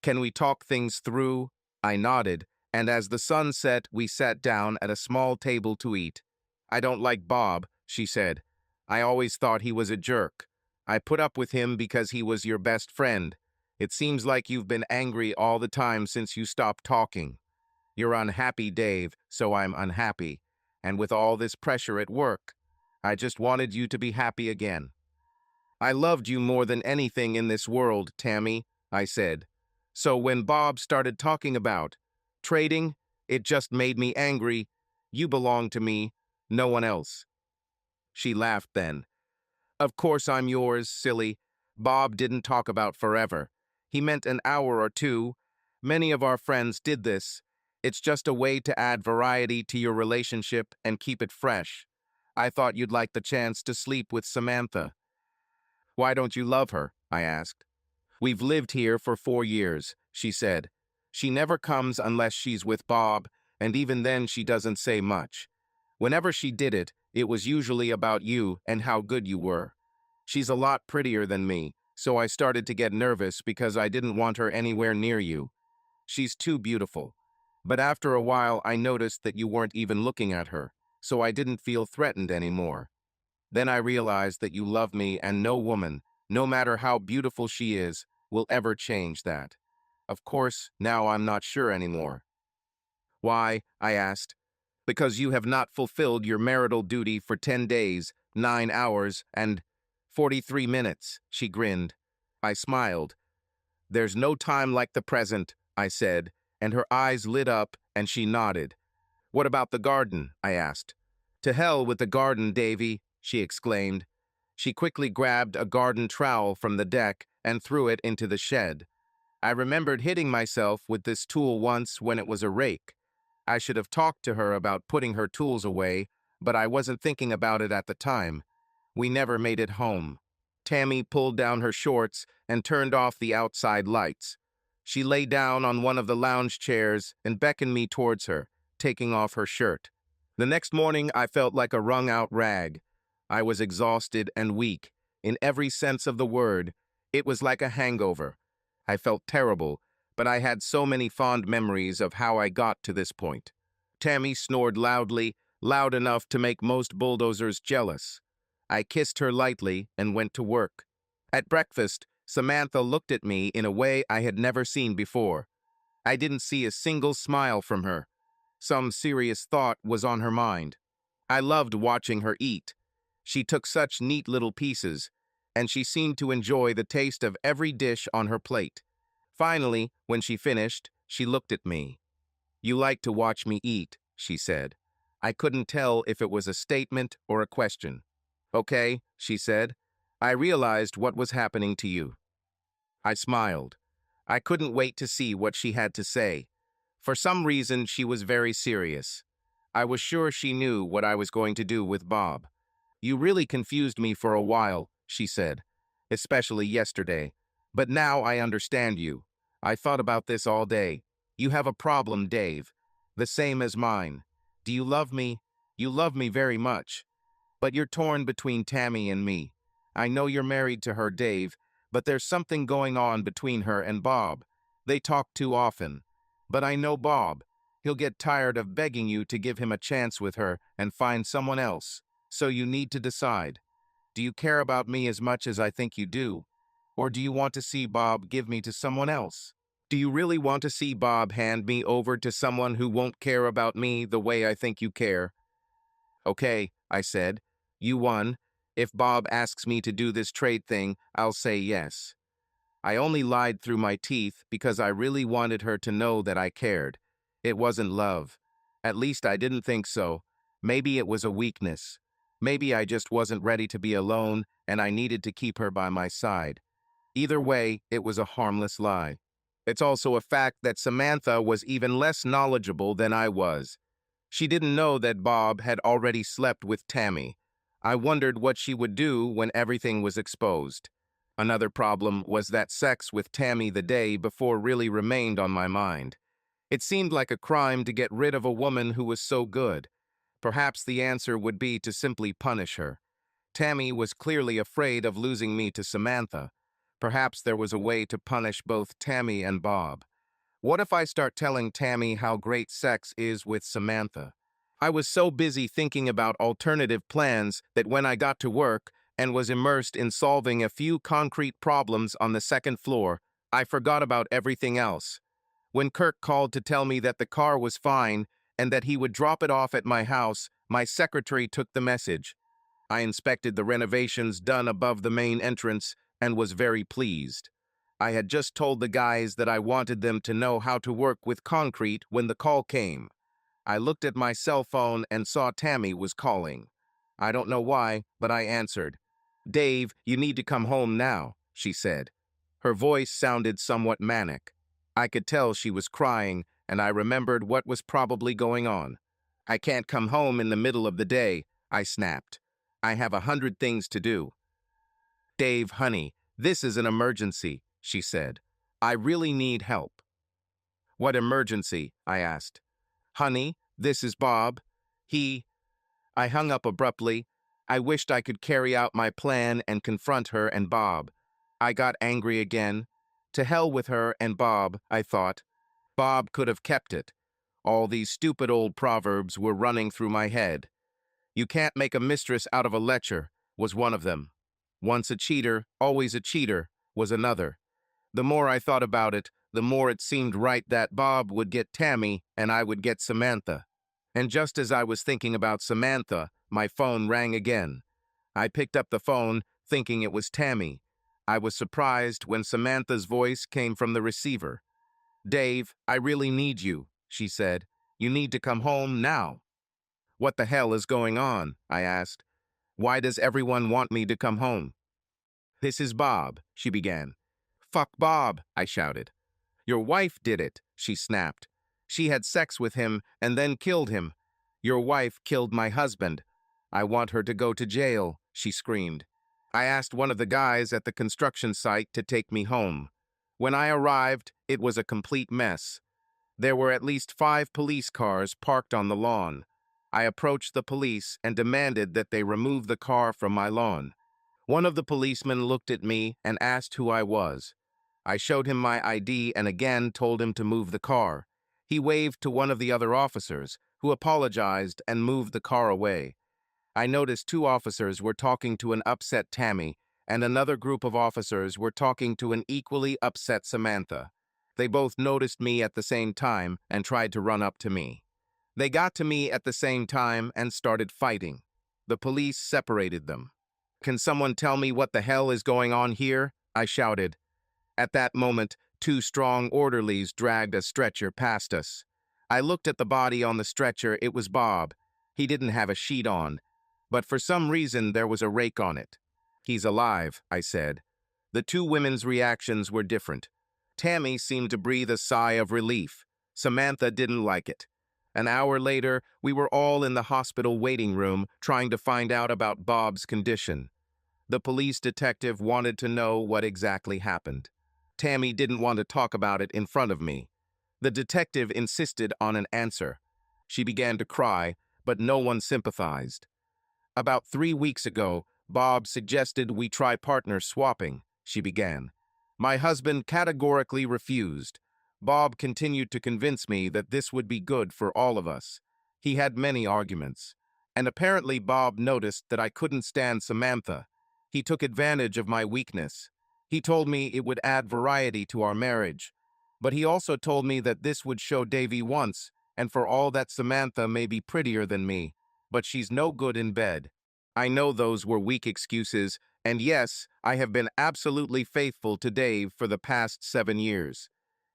A: "Can we talk things through?" I nodded, and as the sun set, we sat down at a small table to eat. "I don't like Bob," she said. "I always thought he was a jerk. I put up with him because he was your best friend. It seems like you've been angry all the time since you stopped talking. You're unhappy, Dave, so I'm unhappy. And with all this pressure at work, I just wanted you to be happy again." "I loved you more than anything in this world, Tammy," I said. "So when Bob started talking about trading, it just made me angry. You belong to me, no one else." She laughed then. "Of course I'm yours, silly. Bob didn't talk about forever. He meant an hour or two. Many of our friends did this. It's just a way to add variety to your relationship and keep it fresh. I thought you'd like the chance to sleep with Samantha." "Why don't you love her?" I asked. "We've lived here for 4 years," she said. "She never comes unless she's with Bob, and even then she doesn't say much. Whenever she did it, it was usually about you and how good you were. She's a lot prettier than me, so I started to get nervous because I didn't want her anywhere near you. She's too beautiful. But after a while, I noticed that you weren't even looking at her, so I didn't feel threatened anymore. Then I realized that you love me, and no woman, no matter how beautiful she is, will ever change that. Of course, now I'm not sure anymore." "Why?" I asked. "Because you have not fulfilled your marital duty for 10 days, 9 hours, and 43 minutes, she grinned. I smiled. "There's no time like the present," I said, and her eyes lit up and she nodded. "What about the garden?" I asked. "To hell with the garden, Davy," she exclaimed. She quickly grabbed a garden trowel from the deck and threw it into the shed. I remembered hitting myself with this tool once when it was a rake. I should have talked to her about putting her tools away, but I wasn't thinking about it at the time. We never made it home. Tammy pulled down her shorts and turned off the outside lights. She lay down on one of the lounge chairs and beckoned me towards her, taking off her shirt. The next morning, I felt like a wrung-out rag. I was exhausted and weak, in every sense of the word. It was like a hangover. I felt terrible, but I had so many fond memories of how I got to this point. Tammy snored loudly, loud enough to make most bulldozers jealous. I kissed her lightly and went to work. At breakfast, Samantha looked at me in a way I had never seen before. I didn't see a single smile from her. Some serious thought was on her mind. I loved watching her eat. She took such neat little pieces, and she seemed to enjoy the taste of every dish on her plate. Finally, when she finished, she looked at me. "You like to watch me eat," she said. I couldn't tell if it was a statement or a question. "Okay," she said. "I realized what was happening to you." I smiled. I couldn't wait to see what she had to say. For some reason, she was very serious. I was sure she knew what I was going to do with Bob. "You really confused me for a while," she said, "especially yesterday. But now I understand you. I thought about this all day. You have a problem, Dave. The same as mine. Do you love me? You love me very much. But you're torn between Tammy and me. I know you're married to her, Dave, but there's something going on between her and Bob. They talk too often. But I know Bob. He'll get tired of begging you to give him a chance with her and find someone else. So you need to decide. Do you care about me as much as I think you do? Or do you want to see Bob give me to someone else? Do you really want to see Bob hand me over to someone who won't care about me the way I think you care?" "Okay," I said. "You won. If Bob asks me to do this trade thing, I'll say yes." I only lied through my teeth because I really wanted her to know that I cared. It wasn't love. At least I didn't think so. Maybe it was a weakness. Maybe I just wasn't ready to be alone and I needed to keep her by my side. Either way, it was a harmless lie. It's also a fact that Samantha was even less knowledgeable than I was. She didn't know that Bob had already slept with Tammy. I wondered what she would do when everything was exposed. Another problem was that sex with Tammy the day before really remained on my mind. It seemed like a crime to get rid of a woman who was so good. Perhaps the answer would be to simply punish her. Tammy was clearly afraid of losing me to Samantha. Perhaps there was a way to punish both Tammy and Bob. What if I start telling Tammy how great sex is with Samantha? I was so busy thinking about alternative plans that when I got to work and was immersed in solving a few concrete problems on the second floor, I forgot about everything else. When Kirk called to tell me that the car was fine and that he would drop it off at my house, my secretary took the message. I inspected the renovations done above the main entrance and was very pleased. I had just told the guys that I wanted them to know how to work with concrete when the call came. I looked at my cell phone and saw Tammy was calling. I don't know why, but I answered. "Dave, you need to come home now," she said. Her voice sounded somewhat manic. I could tell she was crying, and I remembered what was probably going on. "I can't come home in the middle of the day," I snapped. "I have 100 things to do." "Dave, honey, this is an emergency," she said. "I really need help." "What emergency?" I asked. "Honey, this is Bob. He—" I hung up abruptly. I wished I could carry out my plan and confront her and Bob. I got angry again. To hell with her and Bob, I thought. Bob could have kept it. All these stupid old proverbs were running through my head. "You can't make a mistress out of a lecher," was one of them. "Once a cheater, always a cheater," was another. The more I thought about it, the more it seemed right that Bob would get Tammy and I would get Samantha. And just as I was thinking about Samantha, my phone rang again. I picked up the phone, thinking it was Tammy. I was surprised when Samantha's voice came from the receiver. "Dave, I really need you," she said. "You need to come home now." "What the hell is going on?" I asked. "Why does everyone want me to come home?" "This is Bob," she began. "Fuck Bob," I shouted. "Your wife did it," she snapped. "She had sex with him and then killed him. Your wife killed my husband. I want her to go to jail," she screamed. I asked one of the guys at the construction site to take me home. When I arrived, it was a complete mess. There were at least 5 police cars parked on the lawn. I approached the police and demanded that they remove the car from my lawn. One of the policemen looked at me and asked who I was. I showed him my ID and again told him to move the car. He waved to one of the other officers, who apologized and moved the car away. I noticed 2 officers were talking to an upset Tammy, and another group of officers were talking to an equally upset Samantha. They both noticed me at the same time and tried to run up to me. They got to me at the same time and started fighting. The police separated them. "Can someone tell me what the hell is going on here?" I shouted. At that moment, two strong orderlies dragged a stretcher past us. I looked at the body on the stretcher. It was Bob. He didn't have a sheet on, but for some reason there was a rake on it. "He's alive," I said. The two women's reactions were different. Tammy seemed to breathe a sigh of relief. Samantha didn't like it. An hour later, we were all in the hospital waiting room trying to find out about Bob's condition. The police detective wanted to know what exactly happened. Tammy didn't want to talk about it in front of me. The detective insisted on an answer. She began to cry, but no one sympathized. "About 3 weeks ago, Bob suggested we try partner swapping," she began. "My husband categorically refused. Bob continued to convince me that this would be good for all of us. He had many arguments. And apparently Bob noticed that I couldn't stand Samantha. He took advantage of my weakness. He told me it would add variety to our marriage. But he also told me that this would show Davy once, and for all that Samantha may be prettier than me, but she's no good in bed." I know those were weak excuses, and yes, I have been absolutely faithful to Dave for the past 7 years.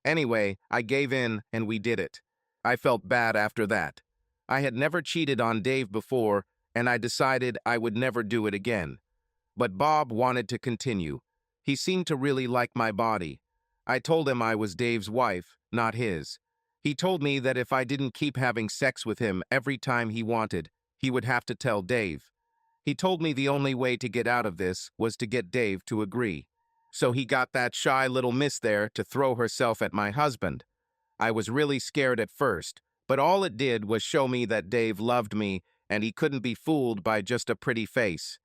A: Anyway, I gave in and we did it. I felt bad after that. I had never cheated on Dave before, and I decided I would never do it again. But Bob wanted to continue. He seemed to really like my body. I told him I was Dave's wife, not his. He told me that if I didn't keep having sex with him every time he wanted, he would have to tell Dave. He told me the only way to get out of this was to get Dave to agree. So he got that shy little miss there to throw herself at my husband. I was really scared at first, but all it did was show me that Dave loved me and he couldn't be fooled by just a pretty face.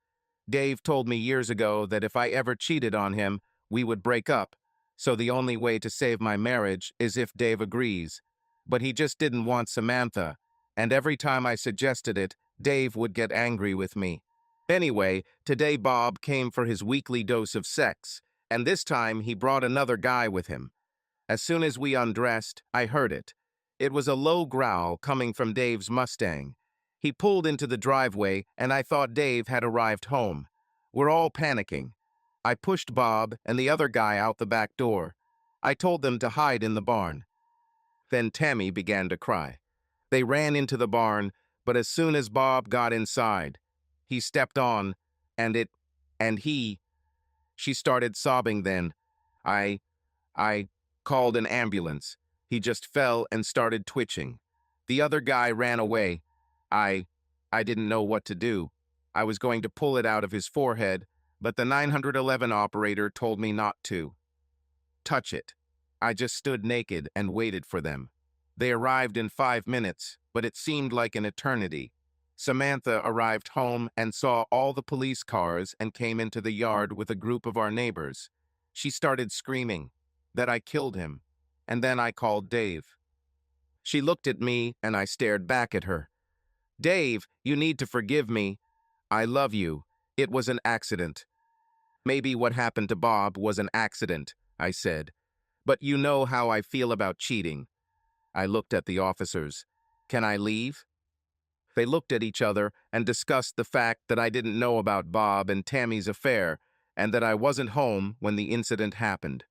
A: Dave told me years ago that if I ever cheated on him, we would break up. So the only way to save my marriage is if Dave agrees. But he just didn't want Samantha, and every time I suggested it, Dave would get angry with me. Anyway, today Bob came for his weekly dose of sex, and this time he brought another guy with him. As soon as we undressed, I heard it. It was a low growl coming from Dave's Mustang. He pulled into the driveway, and I thought Dave had arrived home. We're all panicking. I pushed Bob and the other guy out the back door. I told them to hide in the barn. Then Tammy began to cry. They ran into the barn, but as soon as Bob got inside, he stepped on, and she started sobbing then. I called an ambulance. He just fell and started twitching. The other guy ran away. I didn't know what to do. I was going to pull it out of his forehead, but the 911 operator told me not to touch it. I just stood naked and waited for them. They arrived in 5 minutes, but it seemed like an eternity. Samantha arrived home and saw all the police cars and came into the yard with a group of our neighbors. She started screaming that I killed him, and then I called Dave. She looked at me and I stared back at her. "Dave, you need to forgive me. I love you. It was an accident." "Maybe what happened to Bob was an accident," I said. "But you know how I feel about cheating." I looked at the officers. "Can I leave?" They looked at each other and discussed the fact that I didn't know about Bob and Tammy's affair and that I wasn't home when the incident happened.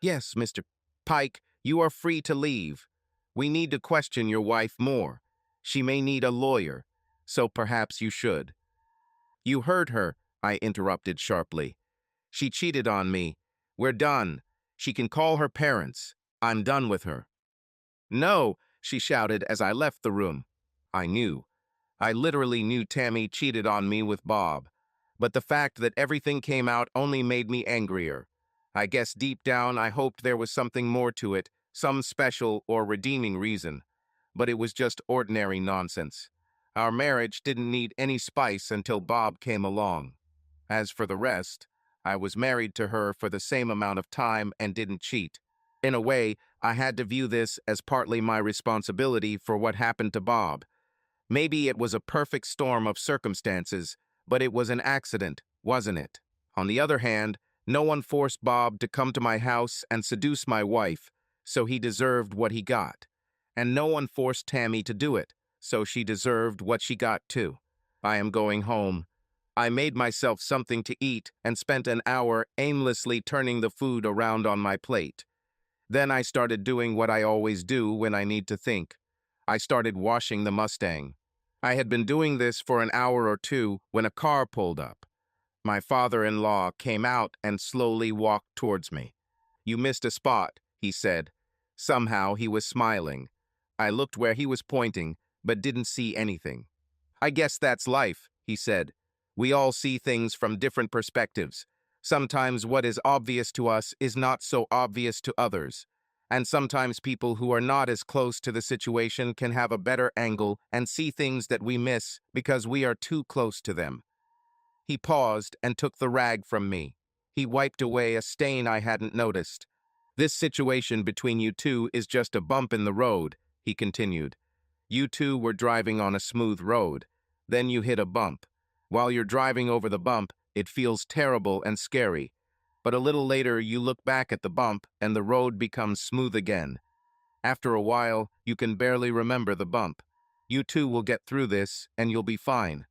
A: "Yes, Mr. Pike, you are free to leave. We need to question your wife more. She may need a lawyer, so perhaps you should." "You heard her," I interrupted sharply. "She cheated on me. We're done. She can call her parents. I'm done with her." "No," she shouted as I left the room. I knew. I literally knew Tammy cheated on me with Bob. But the fact that everything came out only made me angrier. I guess deep down I hoped there was something more to it, some special or redeeming reason. But it was just ordinary nonsense. Our marriage didn't need any spice until Bob came along. As for the rest, I was married to her for the same amount of time and didn't cheat. In a way, I had to view this as partly my responsibility for what happened to Bob. Maybe it was a perfect storm of circumstances, but it was an accident, wasn't it? On the other hand, no one forced Bob to come to my house and seduce my wife, so he deserved what he got. And no one forced Tammy to do it, so she deserved what she got too. I am going home. I made myself something to eat and spent an hour aimlessly turning the food around on my plate. Then I started doing what I always do when I need to think. I started washing the Mustang. I had been doing this for an hour or two when a car pulled up. My father-in-law came out and slowly walked towards me. "You missed a spot," he said. Somehow he was smiling. I looked where he was pointing, but didn't see anything. "I guess that's life," he said. "We all see things from different perspectives. Sometimes what is obvious to us is not so obvious to others. And sometimes people who are not as close to the situation can have a better angle and see things that we miss because we are too close to them." He paused and took the rag from me. He wiped away a stain I hadn't noticed. "This situation between you two is just a bump in the road," he continued. "You two were driving on a smooth road. Then you hit a bump. While you're driving over the bump, it feels terrible and scary. But a little later, you look back at the bump and the road becomes smooth again. After a while, you can barely remember the bump. You two will get through this and you'll be fine.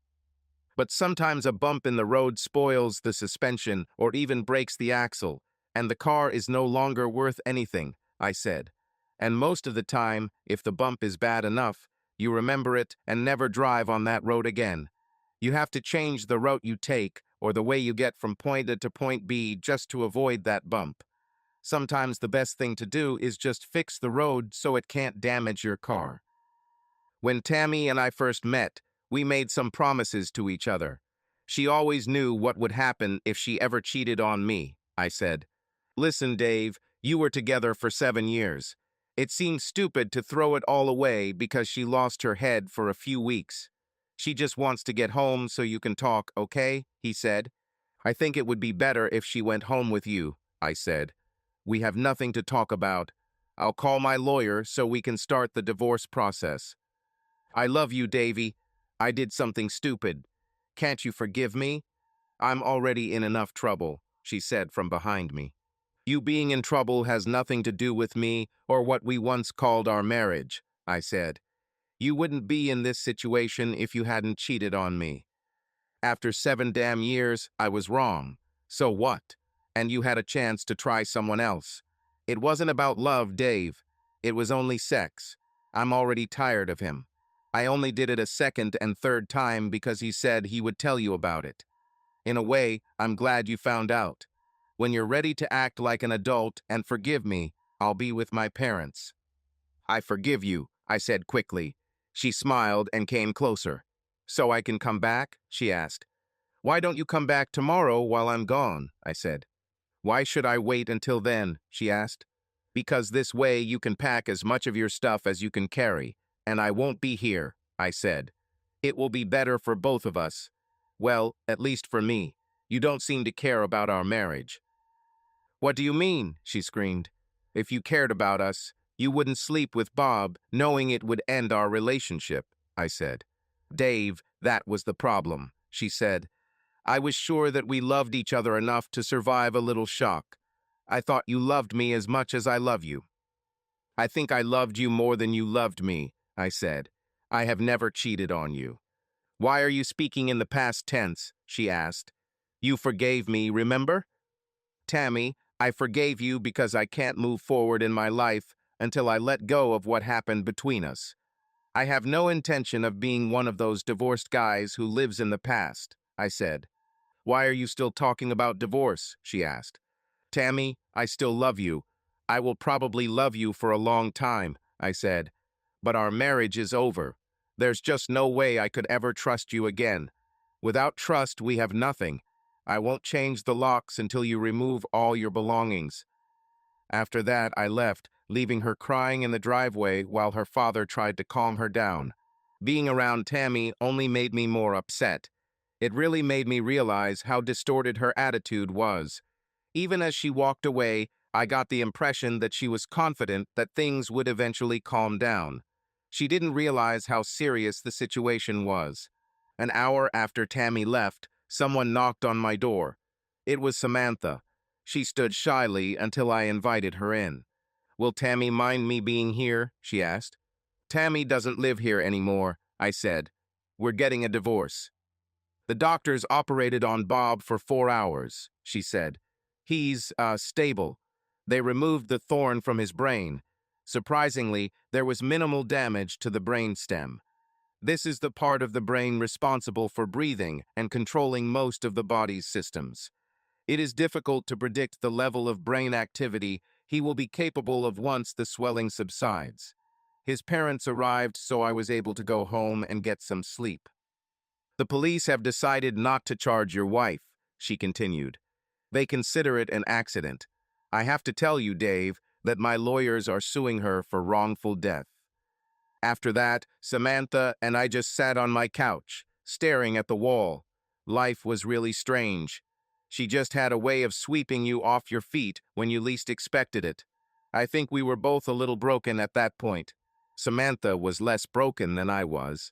A: But sometimes a bump in the road spoils the suspension or even breaks the axle, and the car is no longer worth anything," I said. "And most of the time, if the bump is bad enough, you remember it and never drive on that road again. You have to change the route you take or the way you get from point A to point B just to avoid that bump. Sometimes the best thing to do is just fix the road so it can't damage your car." When Tammy and I first met, we made some promises to each other. "She always knew what would happen if she ever cheated on me," I said. "Listen, Dave, you were together for 7 years. It seems stupid to throw it all away because she lost her head for a few weeks. She just wants to get home so you can talk, okay?" he said. "I think it would be better if she went home with you," I said. "We have nothing to talk about. I'll call my lawyer so we can start the divorce process." "I love you, Davy. I did something stupid. Can't you forgive me?" "I'm already in enough trouble," she said from behind me. "You being in trouble has nothing to do with me or what we once called our marriage," I said. "You wouldn't be in this situation if you hadn't cheated on me. After 7 damn years, I was wrong. So what? And you had a chance to try someone else. It wasn't about love, Dave. It was only sex. I'm already tired of him. I only did it a second and third time because he said he would tell you about it. In a way, I'm glad you found out. When you're ready to act like an adult and forgive me, I'll be with my parents." "I forgive you," I said quickly. She smiled and came closer. "So I can come back?" she asked. "Why don't you come back tomorrow while I'm gone?" I said. "Why should I wait until then?" she asked. "Because this way you can pack as much of your stuff as you can carry, and I won't be here," I said. "It will be better for both of us. Well, at least for me. You don't seem to care about our marriage." "What do you mean?" she screamed. "If you cared about us, you wouldn't sleep with Bob knowing it would end our relationship," I said. "Dave, that was the problem," she said. "I was sure that we loved each other enough to survive a little shock. I thought you loved me as much as I love you." "I think I loved you more than you loved me," I said. "I have never cheated on you." "Why are you speaking in the past tense?" she asked. "You forgave me, remember?" "Tammy, I forgave you because I can't move forward in my life until I let go of what happened between us. I have no intention of being one of those divorced guys who lives in the past," I said. "Why are you still talking about divorce?" she asked. "Tammy, I still love you. I will probably love you for a long time," I said. "But our marriage is over. There's just no way I could ever trust you again. Without trust, we have nothing. I won't change the locks until you remove all your belongings." After that, I left, leaving her crying in the driveway while her father tried to calm her down. Being around Tammy only made me more upset. It really made me realize how distorted her attitude was. Even as she walked away, I got the impression that she was confident that things would eventually calm down. She didn't realize how serious the situation was. An hour after Tammy left, someone knocked on my door. It was Samantha. She stood shyly until I invited her in. "Will Tammy mind me being here?" she asked. "Tammy doesn't live here anymore," I said. "We're getting a divorce." "The doctors operated on Bob for 4 hours," she said. "He's, stable. They removed the thorn from his brain. Surprisingly, there was minimal damage to the brain stem. This is the part of the brain responsible for breathing and controlling most of the body's systems. It is difficult to predict the level of brain activity he will be capable of once the swelling subsides. His parents arrived, so I was able to go home and get some sleep." "The police have decided not to charge your wife," she continued. "They consider it an accident. I have to tell you, Dave, that my lawyers are suing her for wrongful death." After that, Samantha and I just sat on my couch, staring at the wall. Life was really strange. She just had a way of sweeping you off your feet when you least expected it. I think we were both a little broken at that point. Samantha was less broken than I was.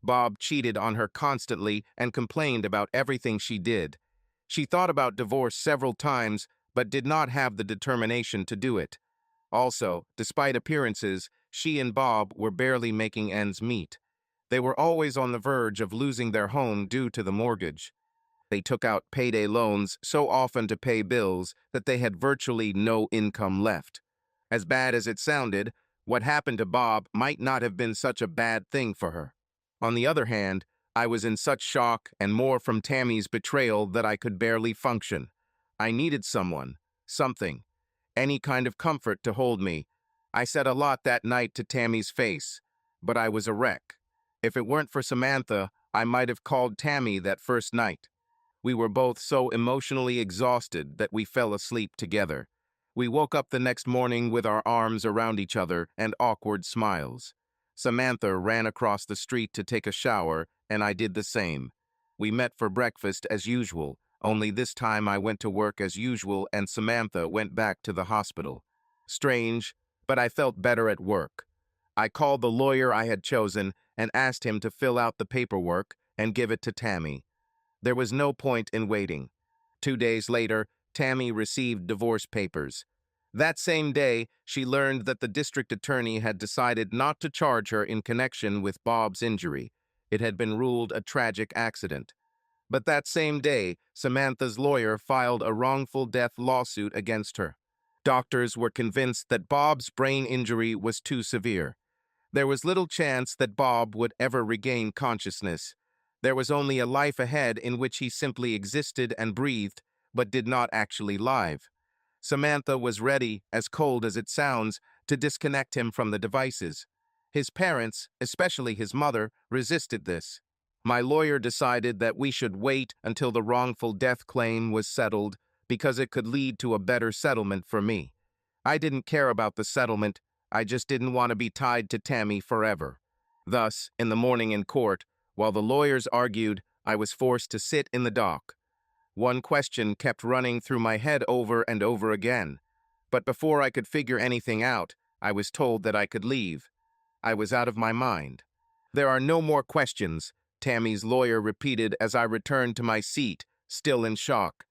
A: Bob cheated on her constantly and complained about everything she did. She thought about divorce several times, but did not have the determination to do it. Also, despite appearances, she and Bob were barely making ends meet. They were always on the verge of losing their home due to the mortgage. They took out payday loans so often to pay bills that they had virtually no income left. As bad as it sounded, what happened to Bob might not have been such a bad thing for her. On the other hand, I was in such shock and more from Tammy's betrayal that I could barely function. I needed someone, something, any kind of comfort to hold me. I said a lot that night to Tammy's face, but I was a wreck. If it weren't for Samantha, I might have called Tammy that first night. We were both so emotionally exhausted that we fell asleep together. We woke up the next morning with our arms around each other and awkward smiles. Samantha ran across the street to take a shower, and I did the same. We met for breakfast as usual, only this time I went to work as usual and Samantha went back to the hospital. Strange, but I felt better at work. I called the lawyer I had chosen and asked him to fill out the paperwork and give it to Tammy. There was no point in waiting. 2 days later, Tammy received divorce papers. That same day, she learned that the district attorney had decided not to charge her in connection with Bob's injury. It had been ruled a tragic accident. But that same day, Samantha's lawyer filed a wrongful death lawsuit against her. Doctors were convinced that Bob's brain injury was too severe. There was little chance that Bob would ever regain consciousness. There was only a life ahead in which he simply existed and breathed, but did not actually live. Samantha was ready, as cold as it sounds, to disconnect him from the devices. His parents, especially his mother, resisted this. My lawyer decided that we should wait until the wrongful death claim was settled because it could lead to a better settlement for me. I didn't care about the settlement, I just didn't want to be tied to Tammy forever. Thus, in the morning in court, while the lawyers argued, I was forced to sit in the dock. One question kept running through my head over and over again. But before I could figure anything out, I was told that I could leave. I was out of my mind. "There are no more questions," Tammy's lawyer repeated as I returned to my seat, still in shock.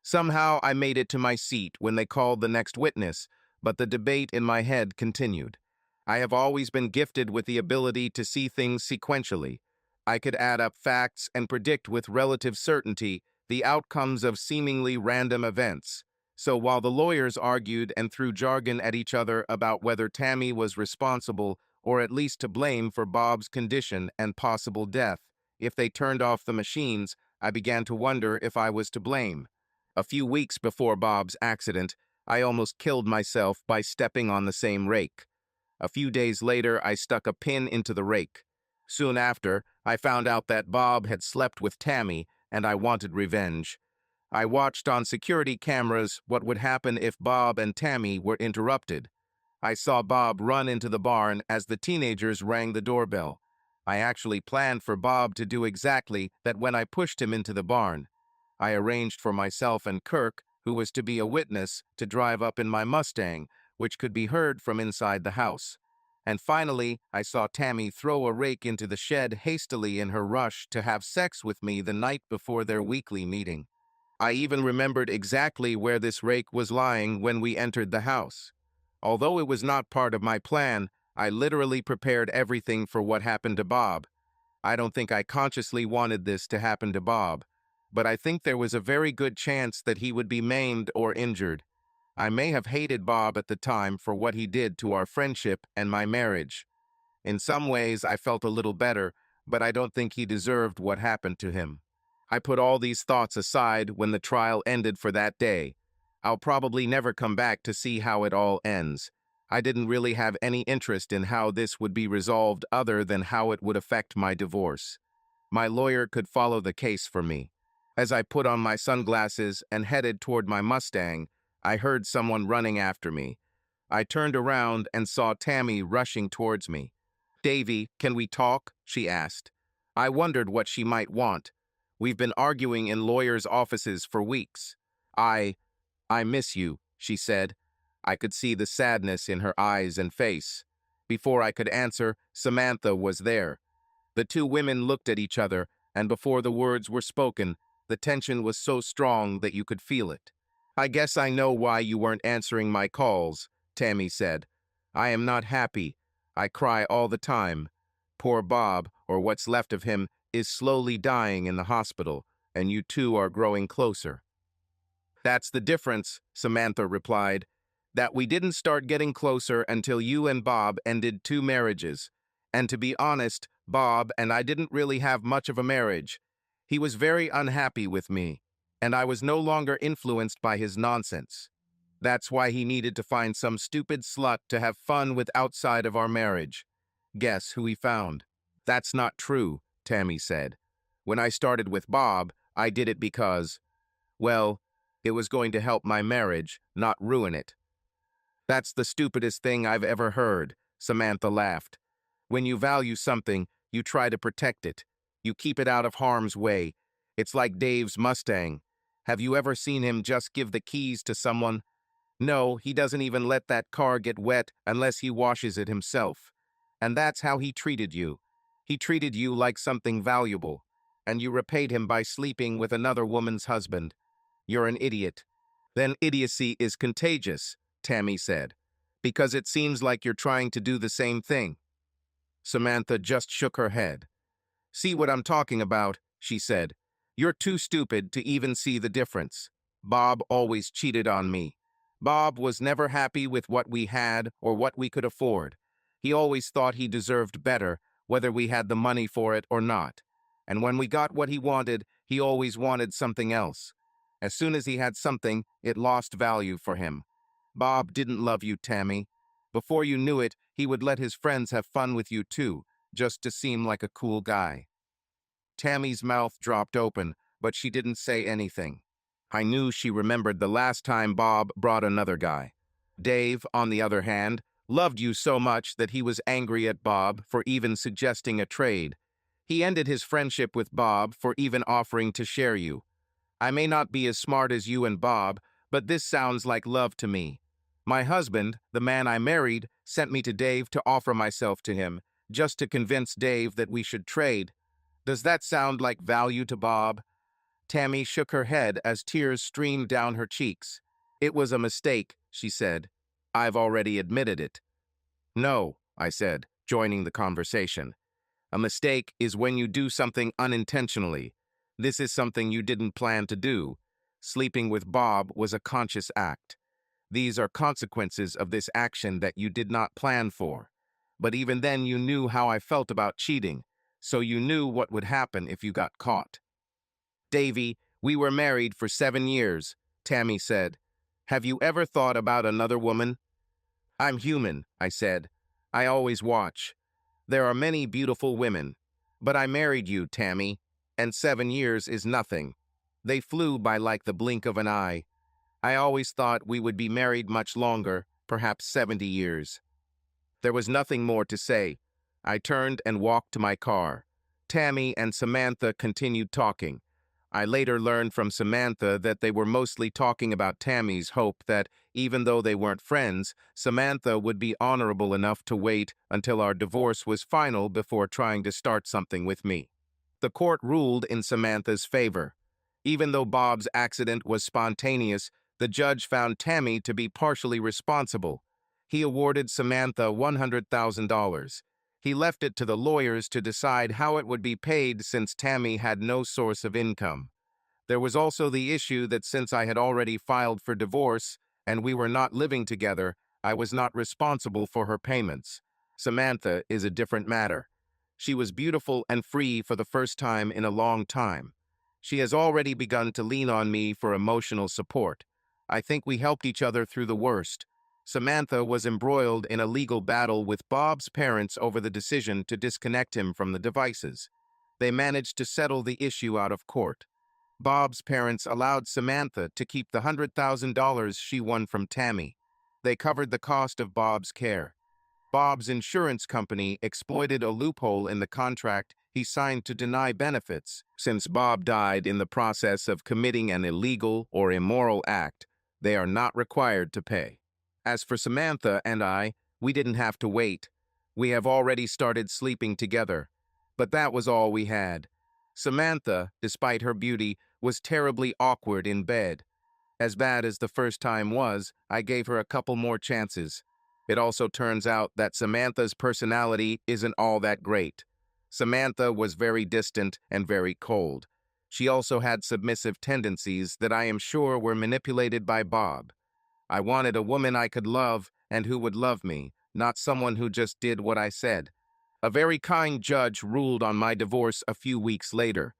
A: Somehow I made it to my seat when they called the next witness, but the debate in my head continued. I have always been gifted with the ability to see things sequentially. I could add up facts and predict with relative certainty the outcomes of seemingly random events. So while the lawyers argued and threw jargon at each other about whether Tammy was responsible or at least to blame for Bob's condition and possible death, if they turned off the machines, I began to wonder if I was to blame. A few weeks before Bob's accident, I almost killed myself by stepping on the same rake. A few days later, I stuck a pin into the rake. Soon after, I found out that Bob had slept with Tammy, and I wanted revenge. I watched on security cameras what would happen if Bob and Tammy were interrupted. I saw Bob run into the barn as the teenagers rang the doorbell. I actually planned for Bob to do exactly that when I pushed him into the barn. I arranged for myself and Kirk, who was to be a witness, to drive up in my Mustang, which could be heard from inside the house. And finally, I saw Tammy throw a rake into the shed hastily in her rush to have sex with me the night before their weekly meeting. I even remembered exactly where this rake was lying when we entered the house. Although it was not part of my plan, I literally prepared everything for what happened to Bob. I don't think I consciously wanted this to happen to Bob, but I think there was a very good chance that he would be maimed or injured. I may have hated Bob at the time for what he did to our friendship and my marriage. In some ways, I felt a little better, but I don't think he deserved what happened to him. I put all these thoughts aside when the trial ended for that day. I'll probably never come back to see how it all ends. I didn't really have any interest in how this would be resolved other than how it would affect my divorce. My lawyer could follow the case for me. As I put on my sunglasses and headed toward my Mustang, I heard someone running after me. I turned around and saw Tammy rushing towards me. "Davy, can we talk?" she asked. I wondered what she might want. We've been arguing in lawyers' offices for weeks. I miss you, she said. I could see the sadness in her eyes and face. Before I could answer, Samantha was there. The two women looked at each other, and before the words were spoken, the tension was so strong that you could feel it. "I guess I know why you weren't answering my calls," Tammy said. "I am not happy. I cry all the time. Poor Bob, or what's left of him, is slowly dying in the hospital, and you two are growing closer." "That's the difference," Samantha replied, "that we didn't start getting closer until you and Bob ended 2 marriages. And to be honest, Bob and I didn't really have much of a marriage. He was very unhappy with me, and I was no longer influenced by his nonsense. That's why he needed to find some stupid slut to have fun with outside of our marriage. Guess who he found?" "That's not true," Tammy said. "When I started with Bob, I did it because, well, it was going to help my marriage, not ruin it." "That's the stupidest thing I've ever heard," Samantha laughed. "When you value something, you try to protect it. You keep it out of harm's way. It's like Dave's Mustang. Have you ever seen him just give the keys to someone? No, he doesn't even let that car get wet unless he washes it himself. And that's how he treated you. He treated you like something valuable, and you repaid him by sleeping with another woman's husband. You're an idiot." "Then idiocy is contagious," Tammy said, "because it seems like you're trying to do the same thing." Samantha just shook her head. "See what I'm talking about," she said. "You're too stupid to even see the difference. Bob always cheated on me. Bob was never happy with what we had or what we could afford. He always thought he deserved better, whether we had the money for it or not. And when we got what he wanted, he always wanted something else. As soon as he had something, it lost value for him. Bob didn't love you, Tammy. Before you knew it, he would let his friends have fun with you too, just to seem like a cool guy." Tammy's mouth dropped open, but she didn't say anything. I knew she remembered the last time Bob brought another guy. Dave, on the other hand, loved you so much that he was angry at Bob for even suggesting a trade. He ended his friendship with Bob for even offering to share you. I may not be as smart as you and Bob, but this sounds like love to me. My husband, the man I married, sent me to Dave to offer myself to him, just to convince Dave that we should trade. Does that sound like value to Bob?" Tammy shook her head as tears streamed down her cheeks. "It was a mistake," she said. "I've already admitted it." "No," I said, joining the conversation. "A mistake is when you do something unintentionally. This is something you didn't plan to do. Sleeping with Bob was a conscious act. These are consequences of this action that you did not plan for. But even then you knew how I felt about cheating, so you knew what would happen if you got caught." "Davy, we were married for 7 years," Tammy said. "Have you ever thought about another woman?" "I'm human," I said. "I always watch. There are many beautiful women. But I married you, Tammy, and 7 years is nothing. They flew by like the blink of an eye. I always thought we would be married much longer, perhaps 70 years. There was nothing more to say. I turned and walked to my car. Tammy and Samantha continued talking. I later learned from Samantha that they were mostly talking about Tammy's hope that, even though they weren't friends, Samantha would be honorable enough to wait until our divorce was final before trying to start something with me. The court ruled in Samantha's favor. Even though Bob's accident was spontaneous, the judge found Tammy to be partially responsible. He awarded Samantha $100,000. He left it to the lawyers to decide how it would be paid since Tammy had no source of income. There was also the issue that since I had already filed for divorce and we were not living together, I was not responsible for her payments. Samantha is a different matter. She was beautiful and free for the first time in a long time. She has already begun to lean on me for emotional support. I think we helped each other through the worst. Samantha was embroiled in a legal battle with Bob's parents over the decision to disconnect him from the devices. They managed to settle the issue out of court. Bob's parents allowed Samantha to keep the $100,000 she won from Tammy. They covered the cost of Bob's care. Bob's insurance company exploited a loophole in the contract he signed to deny benefits. Since Bob died in the process of committing an illegal or immoral act, they are not required to pay. As for Samantha and I, we didn't have to wait. We have already started sleeping together. But that was all we had. Samantha, despite her beauty, was terribly awkward in bed. As bad as the first time was, I gave her a couple more chances. It also turns out that Samantha's personality isn't all that great. Samantha was very distant and very cold. She also had submissive tendencies that I am sure were manipulated by Bob. I wanted a woman I could love and who would love me, not someone who just did what I said. A very kind judge ruled on my divorce a few weeks later.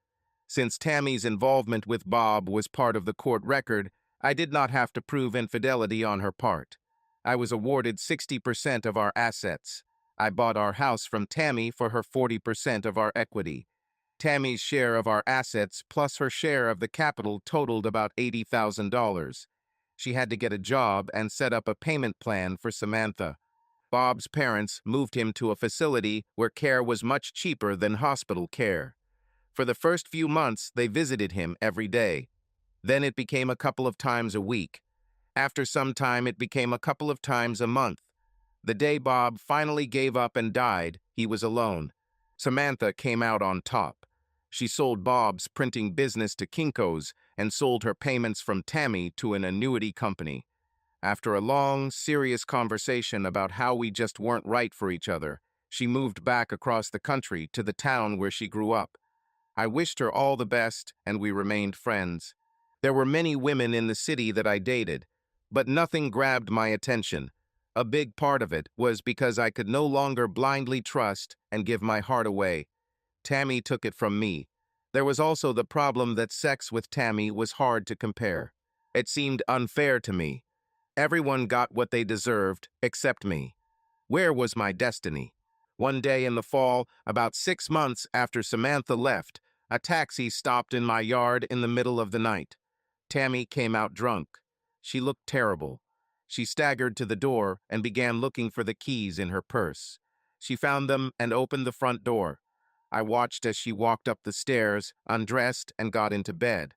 A: Since Tammy's involvement with Bob was part of the court record, I did not have to prove infidelity on her part. I was awarded 60% of our assets. I bought our house from Tammy for her 40% of our equity. Tammy's share of our assets plus her share of the capital totaled about $80,000. She had to get a job and set up a payment plan for Samantha. Bob's parents moved him to a facility where care was much cheaper than hospital care. For the first few months, they visited him every day. Then it became a couple of times a week. After some time, it became a couple of times a month. The day Bob finally gave up and died, he was alone. Samantha came out on top. She sold Bob's printing business to Kinko's and sold her payments from Tammy to an annuity company. After a long, serious conversation about how we just weren't right for each other, she moved back across the country to the town where she grew up. I wished her all the best, and we remained friends. There were many women in the city that I dated, but nothing grabbed my attention. A big part of it was because I could no longer blindly trust and give my heart away. Tammy took it from me. There was also the problem that sex with Tammy was hard to compare. It seemed unfair to me. Everyone got what they deserved, except me. Where was my destiny? One day in the fall, about 6 months after Samantha left, a taxi stopped in my yard in the middle of the night. Tammy came out drunk. She looked terrible. She staggered to the door and began looking for the keys in her purse. She found them and opened the front door. I watched as she walked up the stairs, undressed, and got into bed.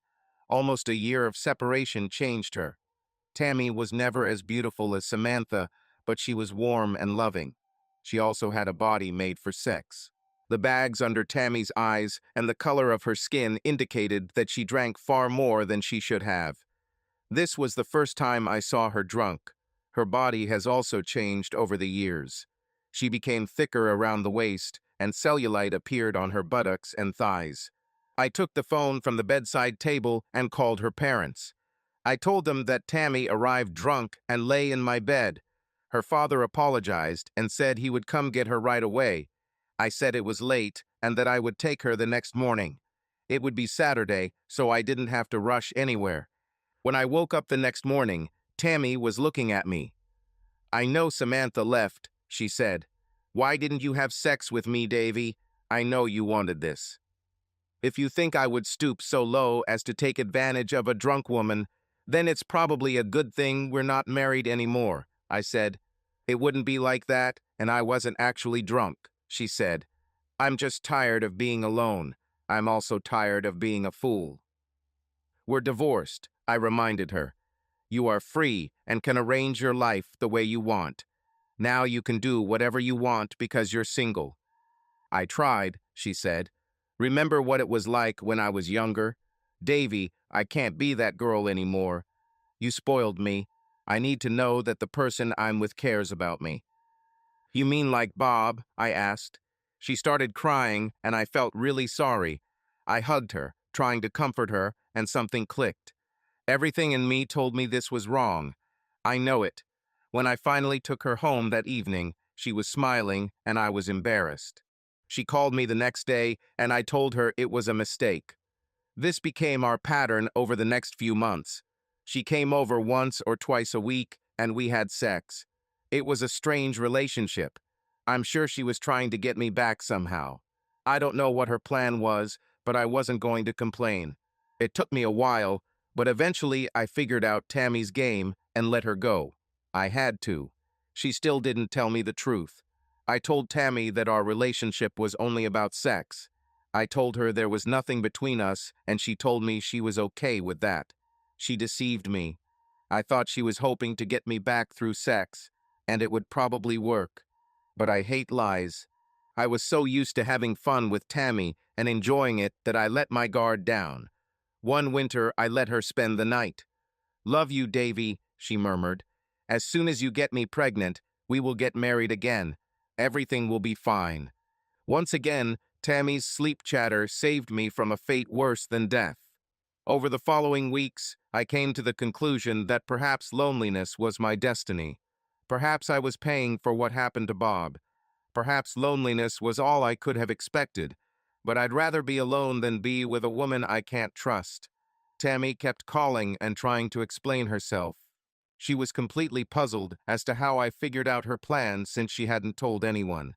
A: Almost a year of separation changed her. Tammy was never as beautiful as Samantha, but she was warm and loving. She also had a body made for sex. The bags under Tammy's eyes and the color of her skin indicated that she drank far more than she should have. This was the first time I saw her drunk. Her body has also changed over the years. She became thicker around the waist, and cellulite appeared on her buttocks and thighs. I took the phone from the bedside table and called her parents. I told them that Tammy arrived drunk and lay in my bed. Her father apologized and said he would come get her right away. I said it was late and that I would take her the next morning. It would be Saturday, so I didn't have to rush anywhere. When I woke up the next morning, Tammy was looking at me. "I know Samantha left," she said. "Why didn't you have sex with me, Davy? I know you wanted this. If you think I would stoop so low as to take advantage of a drunk woman, then it's probably a good thing we're not married anymore," I said. "It wouldn't be like that, and I wasn't actually drunk," she said. "I'm just tired of being alone. I'm also tired of being a fool." "We're divorced," I reminded her. "You are free and can arrange your life the way you want. Now you can do whatever you want because you're single." "I tried," she said. "Remember what it was like when I was younger? Davy, I can't be that girl anymore. You spoiled me. I need to know that the person I'm with cares about me." You mean like Bob? I asked. She started crying, and I felt really sorry. I hugged her, trying to comfort her, and something clicked. Everything in me told me this was wrong. I know it. When I finally took her home that evening, she was smiling, and I was embarrassed. She called me the next day, and I told her it was a mistake. This became our pattern over the next few months. She came over once or twice a week, and we had sex. It was a strange relationship. I'm sure she was trying to get me back somehow. I don't know what her plan was, but I wasn't going to complain. It took me a while, but eventually I figured out Tammy's game and let her go. I had to. She still didn't tell me the truth. I told Tammy that our relationship was only about sex. I told her there was nothing between us, and she told me she was okay with that. She deceived me. I thought she was hoping to get me back through sex, and it would probably work. But I hate lies. I was so used to having fun with Tammy and enjoying it that I let my guard down. One winter, I let her spend the night. "Love you, Davy," she murmured. "As soon as you get me pregnant, we will get married again. Everything will be fine." Once again, Tammy's sleep chatter saved me from a fate worse than death. Over the following weeks, I came to the conclusion that perhaps loneliness was my destiny. Perhaps I was paying for what happened to Bob. Perhaps loneliness was all I could have expected, but I'd rather be alone than be with a woman I can't trust. Tammy kept calling and trying to explain herself. She was completely puzzled as to how I figured out her plan since she hadn't told anyone.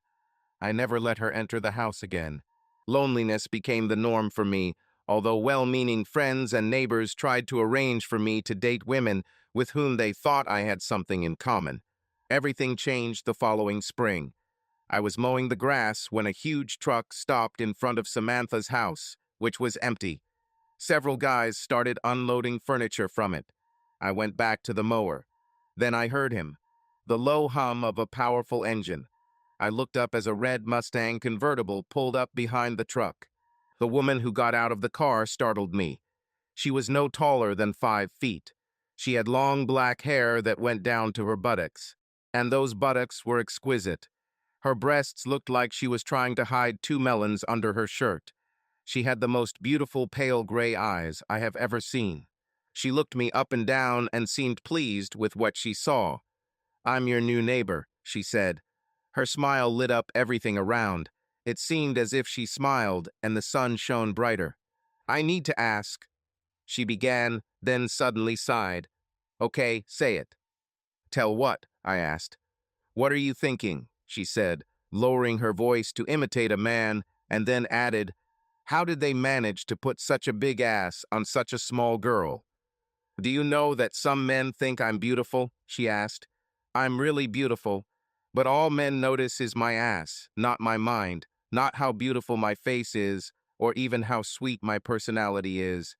A: I never let her enter the house again. Loneliness became the norm for me, although well-meaning friends and neighbors tried to arrange for me to date women with whom they thought I had something in common. Everything changed the following spring. I was mowing the grass when a huge truck stopped in front of Samantha's house, which was empty. Several guys started unloading furniture from it. I went back to the mower. Then I heard him, the low hum of a powerful engine. I looked up as a red Mustang convertible pulled up behind the truck. The woman who got out of the car startled me. She was no taller than 5 feet. She had long black hair that went down to her buttocks, and those buttocks were exquisite. Her breasts looked like she was trying to hide 2 melons under her shirt. She had the most beautiful pale gray eyes I have ever seen. She looked me up and down and seemed pleased with what she saw. "I'm your new neighbor," she said. Her smile lit up everything around. It seemed as if she smiled and the sun shone brighter. "I need to ask," she began, then suddenly sighed. "Okay, say it." "Tell what?" I asked. "What are you thinking?" she said, lowering her voice to imitate a man, and then added, "How did they manage to put such a big ass on such a small girl?" "Do you know that some men think I'm beautiful?" she asked. "I'm really beautiful, but all men notice is my ass, not my mind, not how beautiful my face is, or even how sweet my personality is.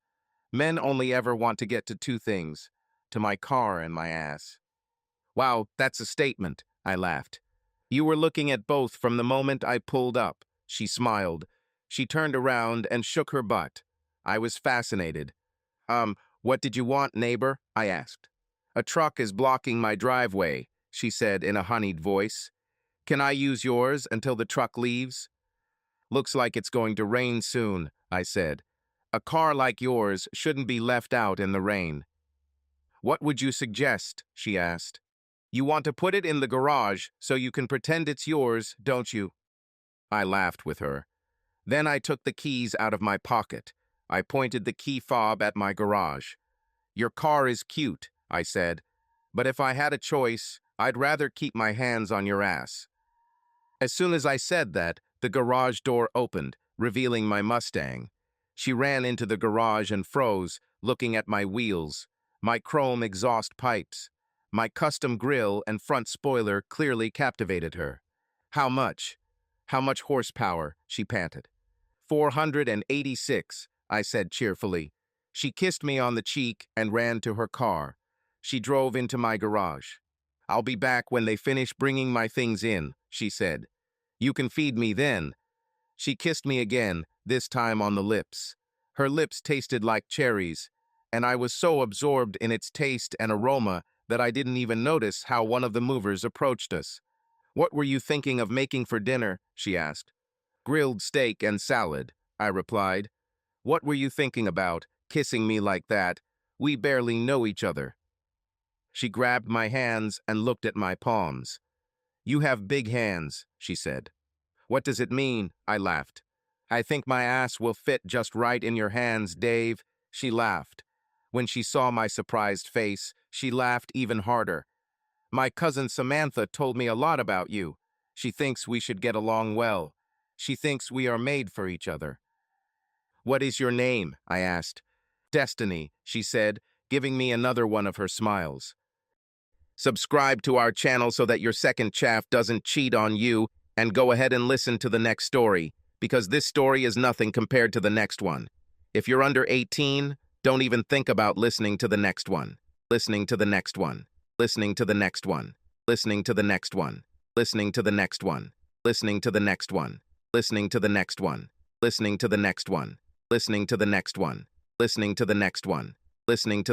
A: Men only ever want to get to 2 things, to my car and my ass." "Wow, that's a statement," I laughed. "You were looking at both from the moment I pulled up." She smiled. She turned around and shook her butt. I was fascinated. What did you want, neighbor?" I asked. "A truck is blocking my driveway," she said in a honeyed voice. "Can I use yours until the truck leaves?" "Looks like it's going to rain soon," I said. "A car like yours shouldn't be left out in the rain." "What would you suggest?" she asked. "You want to put it in the garage so you can pretend it's yours, don't you?" I laughed with her. Then I took the keys out of my pocket. I pointed the key fob at my garage. "Your car is cute," I said, "but if I had a choice, I'd rather keep my hands on your ass." As soon as I said that, the garage door opened, revealing my Mustang. She ran into the garage and froze, looking at my wheels, my chrome exhaust pipes. My custom grille and front spoiler clearly captivated her. "How much? How much horsepower?" she panted. 486, I said cheerfully. She kissed me on the cheek and ran to her car. She drove into my garage. "I'll be back when they finish bringing my things in," she said. "You can feed me then." She kissed me again, this time on the lips. Her lips tasted like cherries, and I was so absorbed in its taste and aroma that I didn't even notice how one of the movers approached us. What were you thinking of making for dinner? She asked. Grilled steak and salad, I replied. What were you thinking about, kissing me like that? We barely know each other. She grabbed my hands and looked at my palms. You have big hands, she said. What does it mean? I laughed. I think my ass will fit just right in your hands, Dave. She laughed. When she saw my surprised face, she laughed even harder. My cousin Samantha told me a lot about you. She thinks we should get along well. She thinks we are made for each other. What is your name? I asked. Destiny, she said, giving me another one of her smiles. Subscribe to our channel so that your second chaff doesn't cheat on you, and go ahead and listen to the next story, because this story is nothing compared to the next one. If you're under 18, don't even think about listening to the next one. Listening to the next one. Listening to the next one. Listening to the next one. Listening to the next one. Listening to the next one. Listening to the next one. Listening to the next one. Listening to the next one. Listening to the next one. Listening to